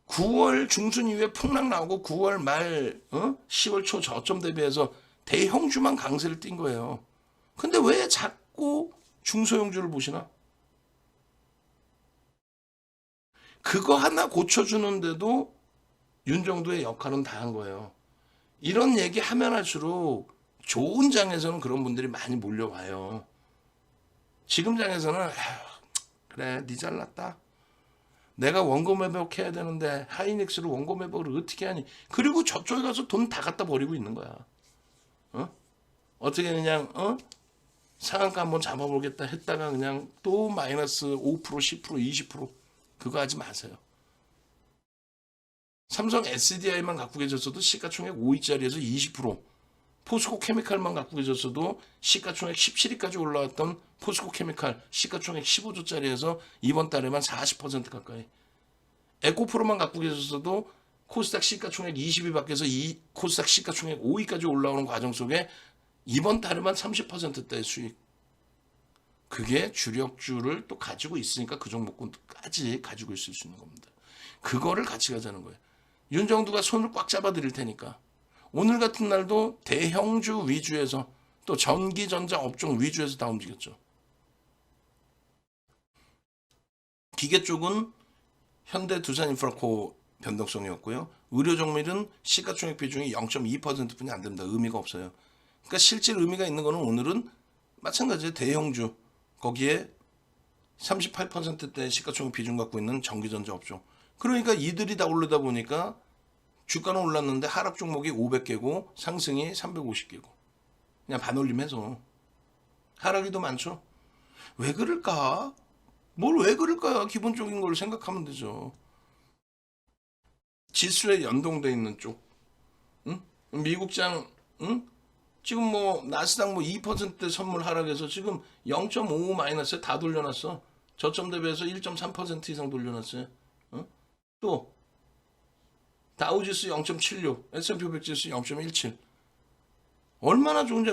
9월 중순 이후에 폭락 나오고 9월 말 10월 초 저점 대비해서 대형주만 강세를 띈 거예요. 근데 왜 자꾸 중소형주를 보시나? 그거 하나 고쳐주는데도 윤정도의 역할은 다 한 거예요. 이런 얘기 하면 할수록 좋은 장에서는 그런 분들이 많이 몰려와요. 지금 장에서는 아휴, 그래 니 잘났다. 내가 원고 매복 해야 되는데 하이닉스로 원고 매복을 어떻게 하니. 그리고 저쪽에 가서 돈 다 갖다 버리고 있는 거야. 어떻게 그냥 상한가 한번 잡아보겠다 했다가 그냥 또 마이너스 5%, 10%, 20% 그거 하지 마세요. 삼성 SDI만 갖고 계셨어도 시가총액 5위짜리에서 20%, 포스코 케미칼만 갖고 계셨어도 시가총액 17위까지 올라왔던 포스코 케미칼 시가총액 15조짜리에서 이번 달에만 40% 가까이. 에코프로만 갖고 계셨어도 코스닥 시가총액 20위 밖에서 이 코스닥 시가총액 5위까지 올라오는 과정 속에 이번 달에만 30%대의 수익. 그게 주력주를 또 가지고 있으니까 그 종목군까지 가지고 있을 수 있는 겁니다. 그거를 같이 가자는 거예요. 윤정두가 손을 꽉 잡아 드릴 테니까. 오늘 같은 날도 대형주 위주에서 또 전기전자 업종 위주에서 다 움직였죠. 기계 쪽은 현대 두산인프라코 변동성이었고요. 의료종밀은 시가총액 비중이 0.2%뿐이 안 됩니다. 의미가 없어요. 그러니까 실질 의미가 있는 거는 오늘은 마찬가지예요. 대형주 거기에 38%대 시가총액 비중 갖고 있는 전기전자 업종. 그러니까 이들이 다 오르다 보니까 주가는 올랐는데 하락 종목이 500개고 상승이 350개고 그냥 반올림해서 하락이 더 많죠. 왜 그럴까? 뭘 왜 그럴까? 기본적인 걸 생각하면 되죠. 지수에 연동돼 있는 쪽, 응? 미국장, 응? 지금 뭐 나스닥 뭐 2% 선물 하락해서 지금 0.55 마이너스에 다 돌려놨어. 저점 대비해서 1.3% 이상 돌려놨어요. 또 다우지수 0.76, S&P 500 지수 0.17. 얼마나 좋은지.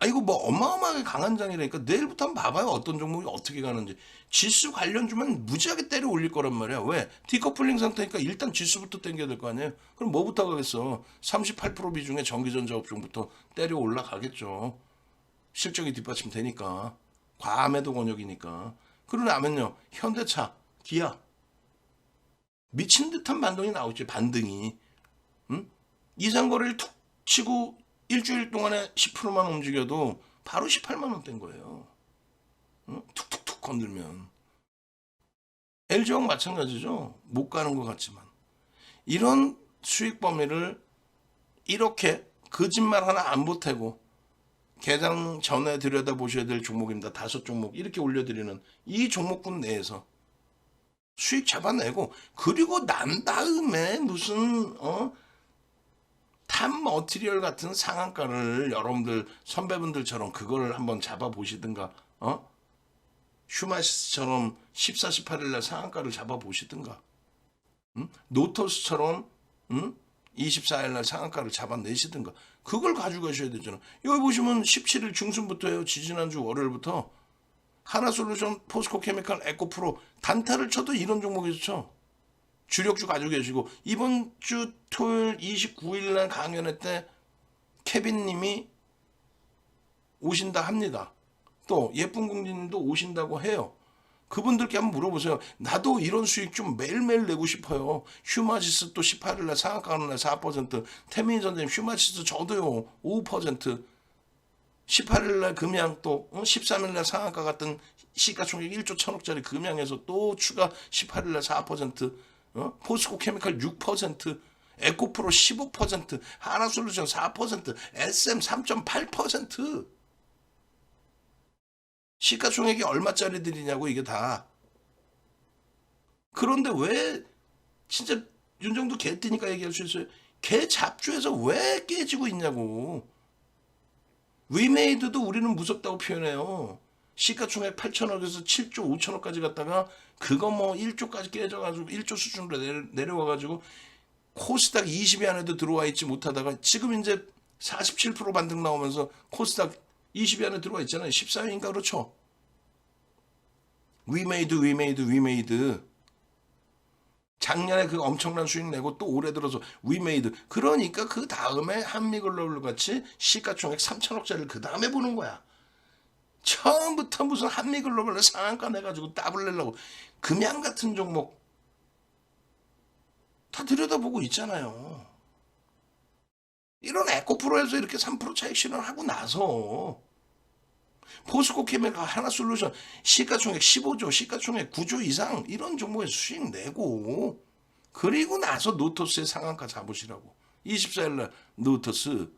이거 뭐 어마어마하게 강한 장이라니까. 내일부터 한번 봐봐요. 어떤 종목이 어떻게 가는지. 지수 관련주면 무지하게 때려 올릴 거란 말이야. 왜? 디커플링 상태니까 일단 지수부터 땡겨야 될 거 아니에요. 그럼 뭐부터 가겠어? 38% 비중의 전기전자 업종부터 때려 올라가겠죠. 실적이 뒷받침되니까. 과매도 권역이니까. 그러고 나면요. 현대차, 기아. 미친 듯한 반등이 나오지. 반등이. 응? 이상거래를 툭 치고 일주일 동안에 10%만 움직여도 바로 18만 원대인 거예요. 응? 툭툭툭 건들면. LG화학 마찬가지죠. 못 가는 것 같지만. 이런 수익 범위를 이렇게 거짓말 하나 안 보태고 개장 전에 들여다보셔야 될 종목입니다. 5종목 이렇게 올려드리는 이 종목군 내에서 수익 잡아내고, 그리고 난 다음에 무슨 탑 머티리얼 같은 상한가를 여러분들 선배분들처럼 그걸 한번 잡아보시든가, 슈마시스처럼 14, 18일 날 상한가를 잡아보시든가, 노토스처럼 24일 날 상한가를 잡아내시든가, 그걸 가지고 가셔야 되잖아. 여기 보시면 17일 중순부터요. 지지난주 월요일부터 하나솔루션, 포스코케미칼, 에코프로 단타를 쳐도 이런 종목이 좋죠. 주력주 가지고 계시고, 이번 주 토요일 29일 날 강연회 때 케빈님이 오신다 합니다. 또 예쁜 공주님도 오신다고 해요. 그분들께 한번 물어보세요. 나도 이런 수익 좀 매일매일 내고 싶어요. 휴마시스 또 18일 날 상한가 가는 날 4%, 태민이 선생님 휴마시스 저도요 5%, 18일 날 금양 또 13일 날 상한가 같은 시가총액 1조 1000억짜리 금양에서 또 추가 18일 날 4%, 포스코 케미칼 6%, 에코프로 15%, 하나솔루션 4%, SM 3.8%. 시가총액이 얼마짜리들이냐고 이게 다. 그런데 왜 진짜 윤정도 개뜨니까 얘기할 수 있어요. 개 잡주에서 왜 깨지고 있냐고. 위메이드도 우리는 무섭다고 표현해요. 시가총액 8천억에서 7조 5천억까지 갔다가 그거 뭐 1조까지 깨져가지고 1조 수준으로 내려와가지고 코스닥 20위 안에도 들어와 있지 못하다가 지금 이제 47% 반등 나오면서 코스닥 20위 안에 들어와 있잖아요. 14위인가 그렇죠. 위메이드. 작년에 그 엄청난 수익 내고 또 올해 들어서 위메이드. 그러니까 그 다음에 한미글로벌 같이 시가총액 3천억짜리를 그 다음에 보는 거야. 처음부터 무슨 한미글로벌 상한가 내가지고 따블 내려고 금양 같은 종목 다 들여다보고 있잖아요. 이런 에코프로에서 이렇게 3% 차익 실현하고 나서 포스코 케미칼 하나솔루션 시가총액 15조, 시가총액 9조 이상 이런 종목에 수익 내고 그리고 나서 노토스의 상한가 잡으시라고. 24일날 노토스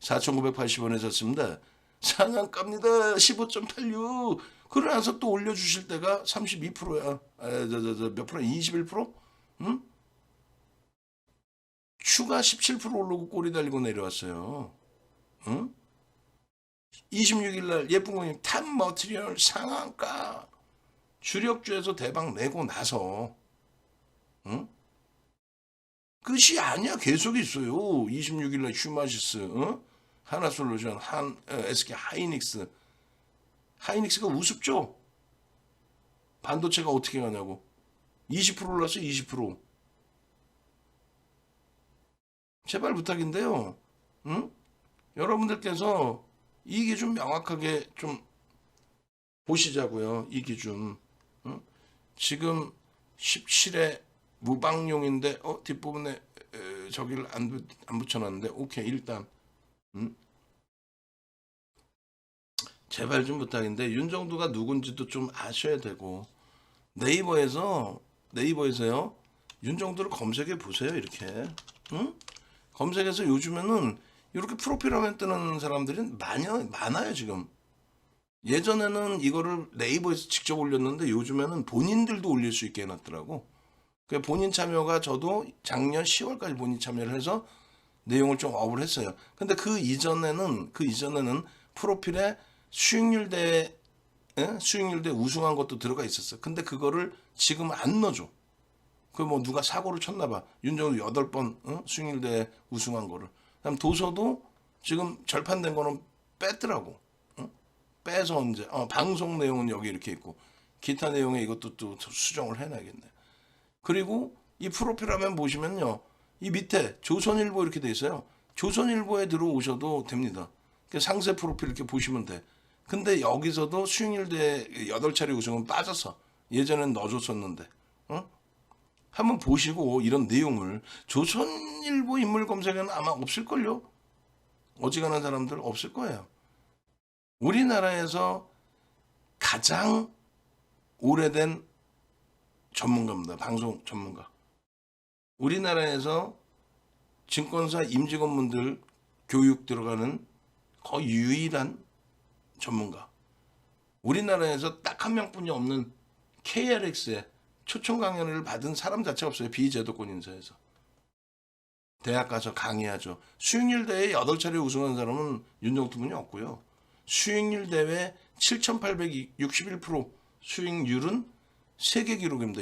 4,980원에 샀습니다. 상한가입니다. 15.86. 그러고 나서 또 올려주실 때가 32%야. 몇 프로? 21%? 응? 추가 17% 오르고 꼬리 달리고 내려왔어요. 응? 26일날 예쁜 고객님 탑 머티리얼 상한가 주력주에서 대박 내고 나서 응? 끝이 아니야. 계속 있어요. 26일날 휴마시스 응? 하나솔루션 SK 하이닉스가 우습죠. 반도체가 어떻게 가냐고. 20% 올랐어. 20%. 제발 부탁인데요. 응? 여러분들께서 이 기준 명확하게 좀 보시자고요. 이 기준. 응? 지금 17에 무방용인데 뒷부분에 저기를 안 붙여놨는데 오케이 일단 응? 제발 좀 부탁인데 윤정두가 누군지도 좀 아셔야 되고 네이버에서요 윤정두를 검색해 보세요. 이렇게 응? 검색해서 요즘에는 이렇게 프로필 화면 뜨는 사람들이 많아요 지금. 예전에는 이거를 네이버에서 직접 올렸는데 요즘에는 본인들도 올릴 수 있게 해놨더라고. 그 본인 참여가 저도 작년 10월까지 본인 참여를 해서 내용을 좀 업을 했어요. 근데 그 이전에는 프로필에 수익률대 우승한 것도 들어가 있었어. 근데 그거를 지금 안 넣어줘. 그 뭐 누가 사고를 쳤나 봐. 윤정도 8번 수익률대 우승한 거를. 그다음 도서도 지금 절판된 거는 뺐더라고. 빼서 언제 방송 내용은 여기 이렇게 있고 기타 내용에 이것도 또 수정을 해놔야겠네. 그리고 이 프로필 화면 보시면요. 이 밑에 조선일보 이렇게 돼 있어요. 조선일보에 들어오셔도 됩니다. 상세 프로필 이렇게 보시면 돼. 근데 여기서도 수익률대 8차례 우승은 빠졌어. 예전엔 넣어줬었는데. 한번 보시고 이런 내용을 조선일보 인물 검색에는 아마 없을걸요. 어지간한 사람들 없을 거예요. 우리나라에서 가장 오래된 전문가입니다. 방송 전문가. 우리나라에서 증권사 임직원분들 교육 들어가는 거의 유일한 전문가. 우리나라에서 딱 한 명뿐이 없는 KRX에 초청 강연을 받은 사람 자체가 없어요. 비제도권 인사에서. 대학 가서 강의하죠. 수익률 대회 8차례 우승한 사람은 윤정투분이 없고요. 수익률 대회 7,861% 수익률은 세계 기록입니다.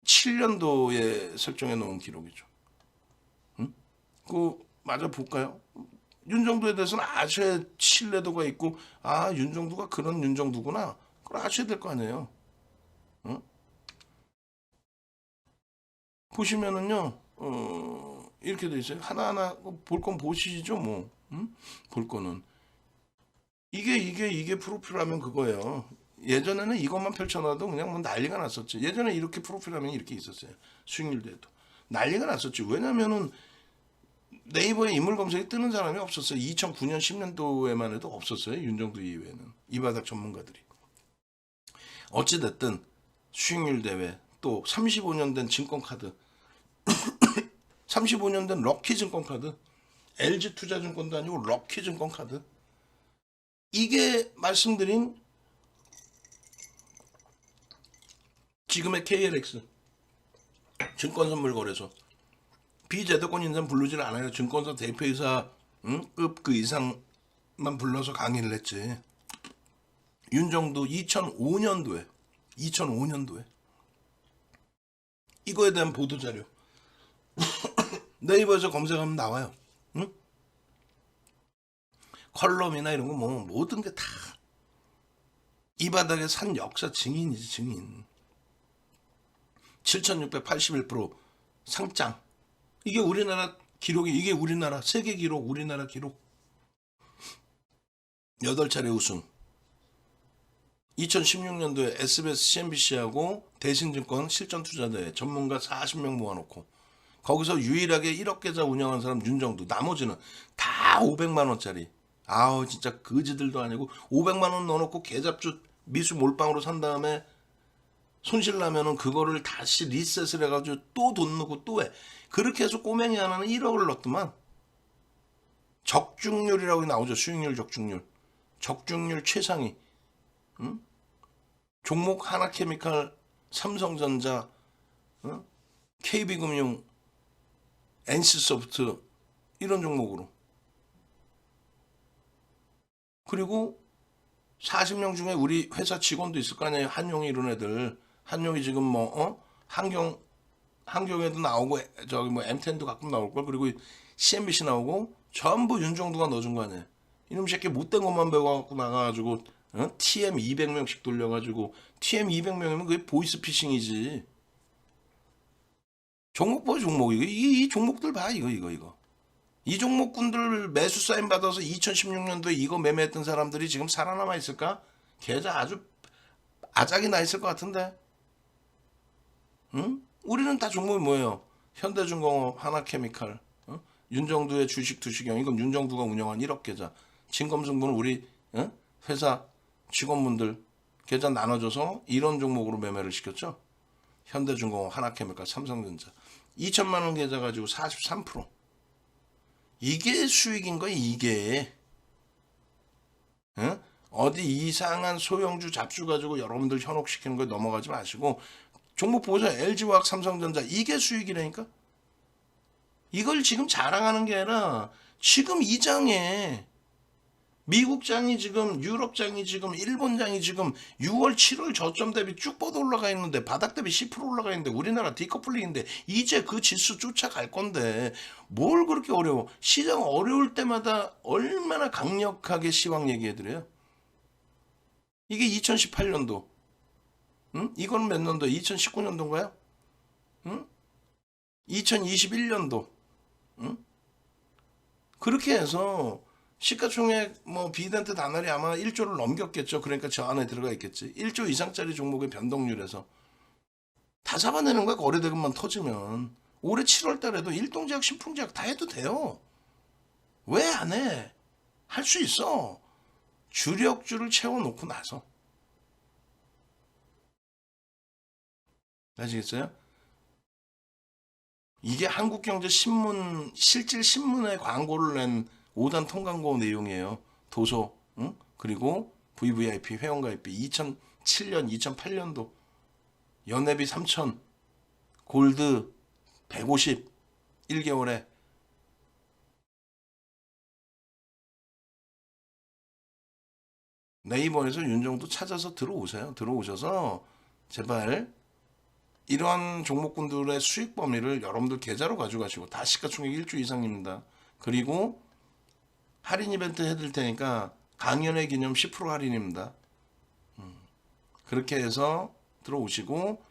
2007년도에 설정해 놓은 기록이죠. 그 맞아 볼까요? 윤정도에 대해서는 아셔야 신뢰도가 있고 윤정도가 그런 윤정도구나. 그걸 아셔야 될 거 아니에요. 응? 보시면은요, 이렇게 돼 있어요. 하나하나 볼 건 보시죠, 뭐. 응? 볼 거는. 이게 프로필하면 그거예요. 예전에는 이것만 펼쳐놔도 그냥 뭐 난리가 났었지. 예전에 이렇게 프로필하면 이렇게 있었어요. 수익률대도. 난리가 났었지. 왜냐면은 네이버에 인물 검색에 뜨는 사람이 없었어요. 2009년, 10년도에만 해도 없었어요. 윤정도 이외에는. 이 바닥 전문가들이. 어찌됐든 수익률 대회 또 35년 된 증권카드 35년 된 럭키증권카드 LG투자증권도 아니고 럭키증권카드 이게 말씀드린 지금의 KLX 증권선물거래소 비제도권 인사는 부르질 않아요. 증권사 대표이사 급 그 이상만 불러서 강의를 했지. 윤정도 2005년도에 이거에 대한 보도자료 네이버에서 검색하면 나와요. 응? 컬럼이나 이런 거 뭐 모든 게 다 이 바닥에 산 역사 증인이지 증인. 7681% 상장. 이게 우리나라 기록이 이게 우리나라 세계 기록 우리나라 기록. 8차례 우승. 2016년도에 SBS CNBC하고 대신증권 실전투자대 전문가 40명 모아놓고 거기서 유일하게 1억 계좌 운영한 사람 윤정두. 나머지는 다 500만 원짜리. 아우 진짜 거지들도 아니고 500만 원 넣어놓고 계좌주 미수 몰빵으로 산 다음에 손실 나면은 그거를 다시 리셋을 해가지고 또 돈 넣고 또 해. 그렇게 해서 꼬맹이 하나는 1억을 넣었더만. 적중률이라고 나오죠. 수익률 적중률. 적중률 최상위. 응? 종목 하나케미칼, 삼성전자, KB금융, NC소프트 이런 종목으로. 그리고 40명 중에 우리 회사 직원도 있을 거 아니에요. 한용이 이런 애들. 한용이 지금 뭐 한경에도 나오고 저기 뭐 M10도 가끔 나올 걸. 그리고 CNBC 나오고 전부 윤정두가 넣어준 거 아니에요. 이놈 새끼 못된 것만 배워갖고 나가가지고 TM 200명씩 돌려가지고 TM 200명이면 그게 보이스피싱이지. 종목 봐 종목 이거 이 종목들 봐 이거. 이 종목군들 매수 사인 받아서 2016년도에 이거 매매했던 사람들이 지금 살아남아 있을까? 계좌 아주 아작이 나 있을 것 같은데. 응? 우리는 다 종목이 뭐예요? 현대중공업, 하나케미칼, 윤정두의 주식 투시경. 이건 윤정두가 운영한 1억 계좌. 진검승부는 우리 회사 직원분들 계좌 나눠줘서 이런 종목으로 매매를 시켰죠. 현대중공업, 하나케미칼, 삼성전자. 2천만 원 계좌 가지고 43%. 이게 수익인 거야 이게. 어디 이상한 소형주 잡주 가지고 여러분들 현혹시키는 거에 넘어가지 마시고 종목 보세요. LG화학, 삼성전자 이게 수익이라니까. 이걸 지금 자랑하는 게 아니라 지금 이 장에 미국 장이 지금 유럽 장이 지금 일본 장이 지금 6월 7월 저점 대비 쭉 뻗어 올라가 있는데 바닥 대비 10% 올라가 있는데 우리나라 디커플링인데 이제 그 지수 쫓아갈 건데 뭘 그렇게 어려워. 시장 어려울 때마다 얼마나 강력하게 시황 얘기해드려요. 이게 2018년도 이건 몇 년도? 2019년도인가요? 2021년도 그렇게 해서 시가총액 뭐 비덴트 단알이 아마 1조를 넘겼겠죠. 그러니까 저 안에 들어가 있겠지. 1조 이상짜리 종목의 변동률에서 다 잡아내는 거야. 거래대금만 터지면. 올해 7월 달에도 일동제약, 신풍제약 다 해도 돼요. 왜 안 해? 할 수 있어. 주력주를 채워놓고 나서. 아시겠어요? 이게 한국경제신문 실질 신문에 광고를 낸 5단 통광고 내용이에요. 도서, 그리고 VVIP 회원가입비 2007년, 2008년도 연회비 3천, 골드 150, 1개월에. 네이버에서 윤정도 찾아서 들어오세요. 들어오셔서 제발 이러한 종목군들의 수익 범위를 여러분들 계좌로 가져가시고 다 시가총액 1조 이상입니다. 그리고 할인 이벤트 해드릴 테니까 강연회 기념 10% 할인입니다. 그렇게 해서 들어오시고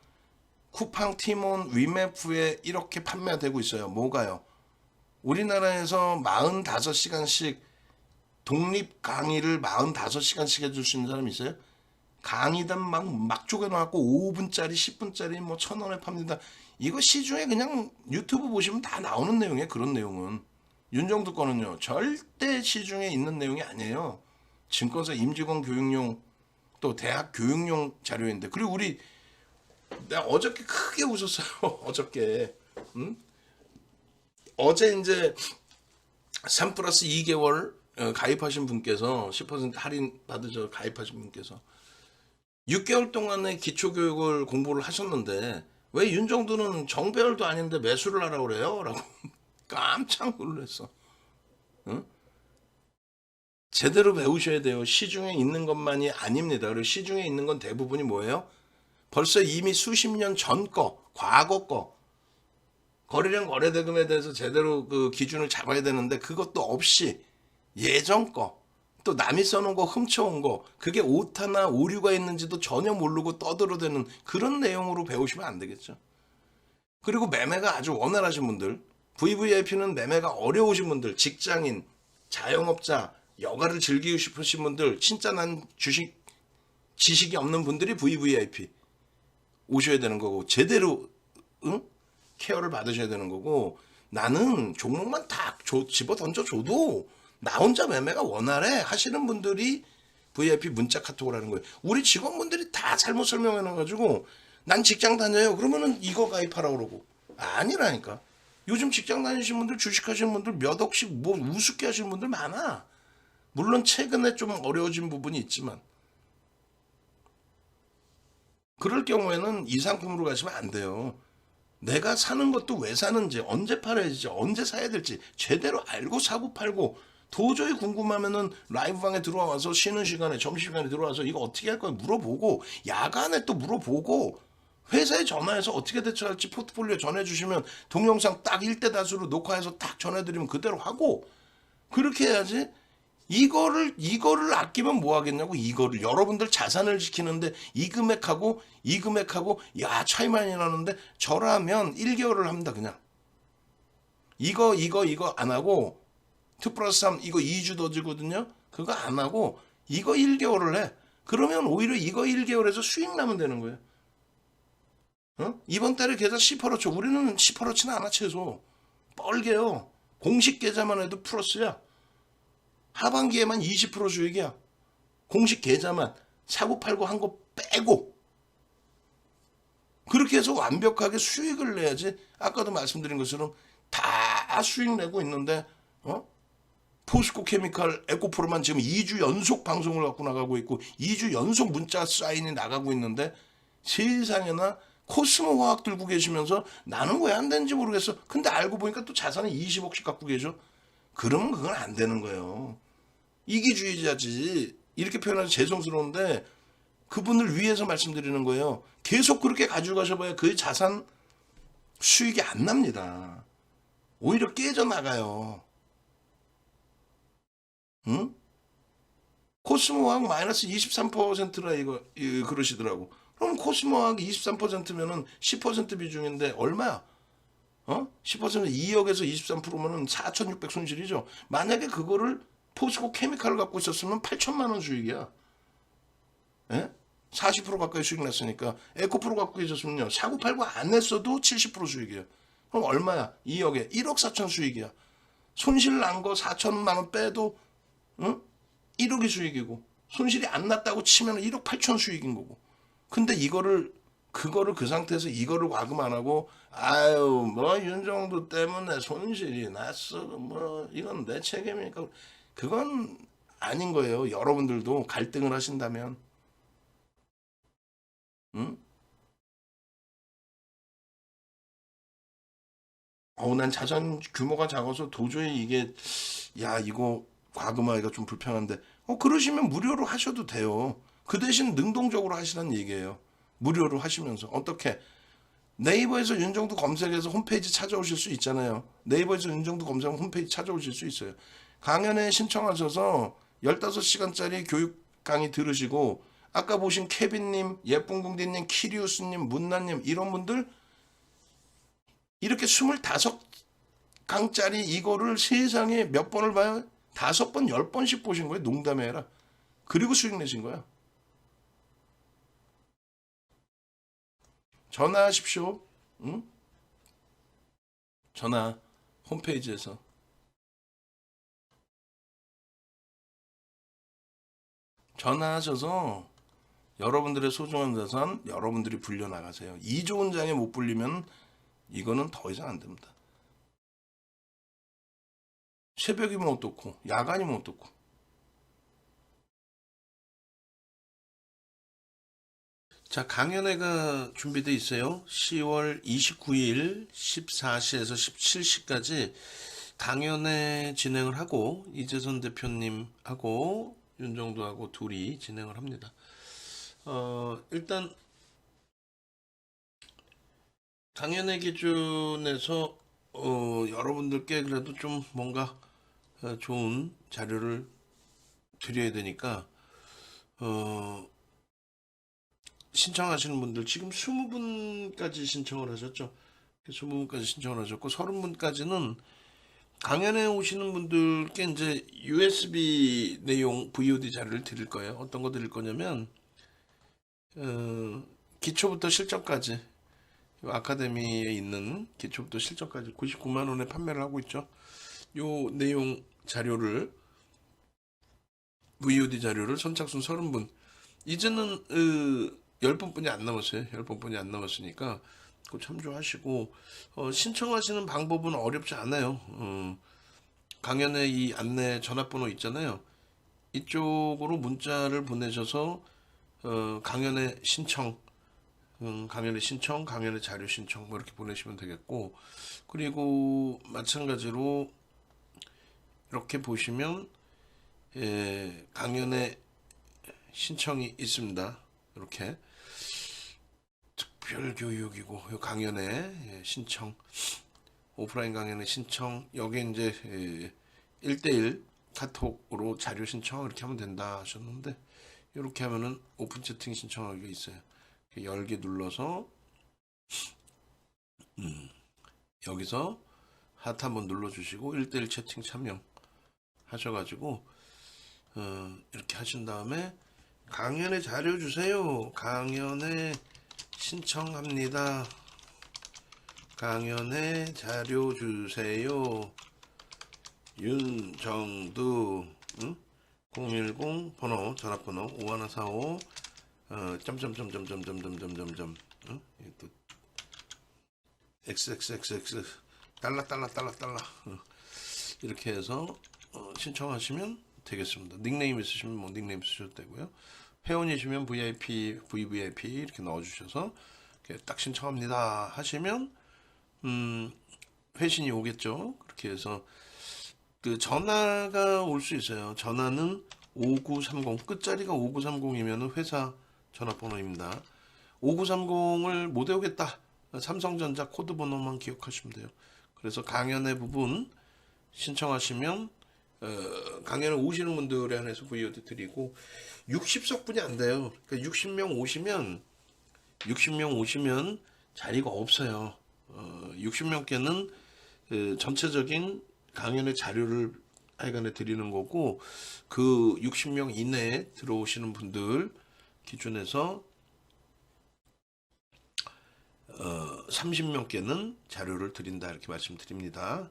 쿠팡 티몬 위메프에 이렇게 판매되고 있어요. 뭐가요? 우리나라에서 45시간씩 독립 강의를 45시간씩 해줄 수 있는 사람이 있어요? 강의단 막 쪼개놔갖고 5분짜리 10분짜리 뭐 1,000원에 팝니다. 이거 시중에 그냥 유튜브 보시면 다 나오는 내용이에요. 그런 내용은. 윤정두 거는요 절대 시중에 있는 내용이 아니에요. 증권사 임직원 교육용 또 대학 교육용 자료인데. 그리고 우리 내가 어저께 크게 웃었어요. 어저께 어제 이제 3 플러스 2개월 가입하신 분께서 10% 할인 받으셔 가입하신 분께서 6개월 동안의 기초교육을 공부를 하셨는데 왜 윤정두는 정배열도 아닌데 매수를 하라고 그래요? 라고 깜짝 놀랐어. 응? 제대로 배우셔야 돼요. 시중에 있는 것만이 아닙니다. 그리고 시중에 있는 건 대부분이 뭐예요? 벌써 이미 수십 년 전 거, 과거 거, 거래량 거래대금에 대해서 제대로 그 기준을 잡아야 되는데 그것도 없이 예전 거, 또 남이 써놓은 거 훔쳐온 거, 그게 오타나 오류가 있는지도 전혀 모르고 떠들어대는 그런 내용으로 배우시면 안 되겠죠. 그리고 매매가 아주 원활하신 분들, VVIP는 매매가 어려우신 분들, 직장인, 자영업자, 여가를 즐기고 싶으신 분들, 진짜 난 지식이 없는 분들이 VVIP 오셔야 되는 거고, 제대로, 응? 케어를 받으셔야 되는 거고, 나는 종목만 다 집어 던져줘도 나 혼자 매매가 원활해 하시는 분들이 VIP 문자 카톡을 하는 거예요. 우리 직원분들이 다 잘못 설명해놔가지고 난 직장 다녀요. 그러면은 이거 가입하라고 그러고. 아니라니까. 요즘 직장 다니시는 분들, 주식 하시는 분들 몇 억씩 뭐 우습게 하시는 분들 많아. 물론 최근에 좀 어려워진 부분이 있지만 그럴 경우에는 이 상품으로 가시면 안 돼요. 내가 사는 것도 왜 사는지, 언제 팔아야지, 언제 사야 될지 제대로 알고 사고 팔고 도저히 궁금하면은 라이브방에 들어와서 쉬는 시간에 점심시간에 들어와서 이거 어떻게 할 거야 물어보고 야간에 또 물어보고 회사에 전화해서 어떻게 대처할지 포트폴리오 전해주시면 동영상 딱 1대 다수로 녹화해서 딱 전해드리면 그대로 하고 그렇게 해야지. 이거를 아끼면 뭐 하겠냐고. 이거를 여러분들 자산을 지키는데 이 금액하고 야 차이 많이 나는데 저라면 1개월을 합니다. 그냥 이거 안 하고 2 플러스 3 이거 2주 더 주거든요. 그거 안 하고 이거 1개월을 해. 그러면 오히려 이거 1개월에서 수익 나면 되는 거예요. 어? 이번 달에 계좌 10%쳐. 우리는 10%치는 않아 최소. 뻘개요. 공식 계좌만 해도 플러스야. 하반기에만 20% 수익이야. 공식 계좌만 사고 팔고 한 거 빼고 그렇게 해서 완벽하게 수익을 내야지. 아까도 말씀드린 것처럼 다 수익 내고 있는데 포스코 케미칼 에코프로만 지금 2주 연속 방송을 갖고 나가고 있고 2주 연속 문자 사인이 나가고 있는데 세상에나 코스모 화학 들고 계시면서 나는 왜 안 되는지 모르겠어. 근데 알고 보니까 또 자산을 20억씩 갖고 계셔. 그러면 그건 안 되는 거예요. 이기주의자지. 이렇게 표현하면 죄송스러운데 그분을 위해서 말씀드리는 거예요. 계속 그렇게 가지고 가셔봐야 그 자산 수익이 안 납니다. 오히려 깨져나가요. 응? 코스모학 마이너스 23%라 그러시더라고. 그럼 코스모학 23%면은 10% 비중인데 얼마야? 10% 2억에서 23%면은 4,600 손실이죠. 만약에 그거를 포스코 케미칼을 갖고 있었으면 8천만 원 수익이야. 예? 40% 가까이 수익 났으니까 에코프로 갖고 계셨으면요. 사고 팔고 안 했어도 70% 수익이에요. 그럼 얼마야? 2억에 1억 4천 수익이야. 손실 난 거 4천만 원 빼도 응? 1억이 수익이고 손실이 안 났다고 치면 1억 8천 수익인 거고. 근데 그거를 그 상태에서 이거를 과금 안 하고 아유 뭐 윤정도 때문에 손실이 났어 뭐 이건 내 책임이니까 그건 아닌 거예요. 여러분들도 갈등을 하신다면 응? 난 자산 규모가 작아서 도저히 이게 야 이거 과금하기가 좀 불편한데 그러시면 무료로 하셔도 돼요. 그 대신 능동적으로 하시라는 얘기예요. 무료로 하시면서 어떻게 네이버에서 윤정도 검색해서 홈페이지 찾아오실 수 있잖아요. 네이버에서 윤정도 검색하면 홈페이지 찾아오실 수 있어요. 강연에 신청하셔서 15시간짜리 교육 강의 들으시고 아까 보신 케빈님, 예쁜궁디님, 키리우스님, 문나님 이런 분들 이렇게 25강짜리 이거를 세상에 몇 번을 봐요? 5번, 10번씩 보신 거예요. 농담이 아니라. 그리고 수익 내신 거야. 전화하십시오. 응? 전화 홈페이지에서. 전화하셔서 여러분들의 소중한 자산 여러분들이 불려나가세요. 이 좋은 장에 못 불리면 이거는 더 이상 안 됩니다. 새벽이면 어떻고 야간이면 어떻고 자, 강연회가 준비되어 있어요. 10월 29일 14시에서 17시까지 강연회 진행을 하고 이재선 대표님하고 윤정도하고 둘이 진행을 합니다. 일단 강연회 기준에서 여러분들께 그래도 좀 뭔가 좋은 자료를 드려야 되니까 신청하시는 분들 지금 20분까지 신청을 하셨죠. 20분까지 신청을 하셨고 30분까지는 강연에 오시는 분들께 이제 USB 내용 VOD 자료를 드릴 거예요. 어떤 거 드릴 거냐면 기초부터 실전까지 아카데미에 있는 기초부터 실전까지 99만 원에 판매를 하고 있죠. 요 내용 자료를 VOD 자료를 선착순 30분 이제는 10분뿐이 안 남았어요. 10분뿐이 안 남았으니까 그 참조하시고 신청하시는 방법은 어렵지 않아요. 강연의 이 안내 전화번호 있잖아요. 이쪽으로 문자를 보내셔서 강연의 신청, 강연의 자료 신청 뭐 이렇게 보내시면 되겠고 그리고 마찬가지로 이렇게 보시면 강연의 신청이 있습니다. 이렇게 특별교육이고 강연의 신청 오프라인 강연의 신청 여기 이제 1대1 카톡으로 자료 신청 이렇게 하면 된다 하셨는데 이렇게 하면은 오픈 채팅 신청하기가 있어요. 열기 눌러서 여기서 하트 한번 눌러주시고 1대1 채팅 참여 하셔가지고 이렇게 하신 다음에 강연에 자료 주세요. 강연에 신청합니다. 강연에 자료 주세요. 윤정두 010 번호 전화번호 5145 점점점점점점점점점 또 xxxx 달러 이렇게 해서 신청하시면 되겠습니다. 닉네임 있으시면 뭐 닉네임 쓰셔도 되고요. 회원이시면 VIP, VVIP 이렇게 넣어주셔서 이렇게 딱 신청합니다 하시면 회신이 오겠죠. 그렇게 해서 그 전화가 올 수 있어요. 전화는 5930 끝자리가 5930이면 회사 전화번호입니다. 5930을 못 외우겠다. 삼성전자 코드 번호만 기억하시면 돼요. 그래서 강연의 부분 신청하시면 강연을 오시는 분들에 한해서 VOD 드리고 60석분이 안 돼요. 그러니까 60명 오시면 자리가 없어요. 60명께는 전체적인 강연의 자료를 하여간에 드리는 거고 그 60명 이내에 들어오시는 분들 기준에서 30명께는 자료를 드린다 이렇게 말씀드립니다.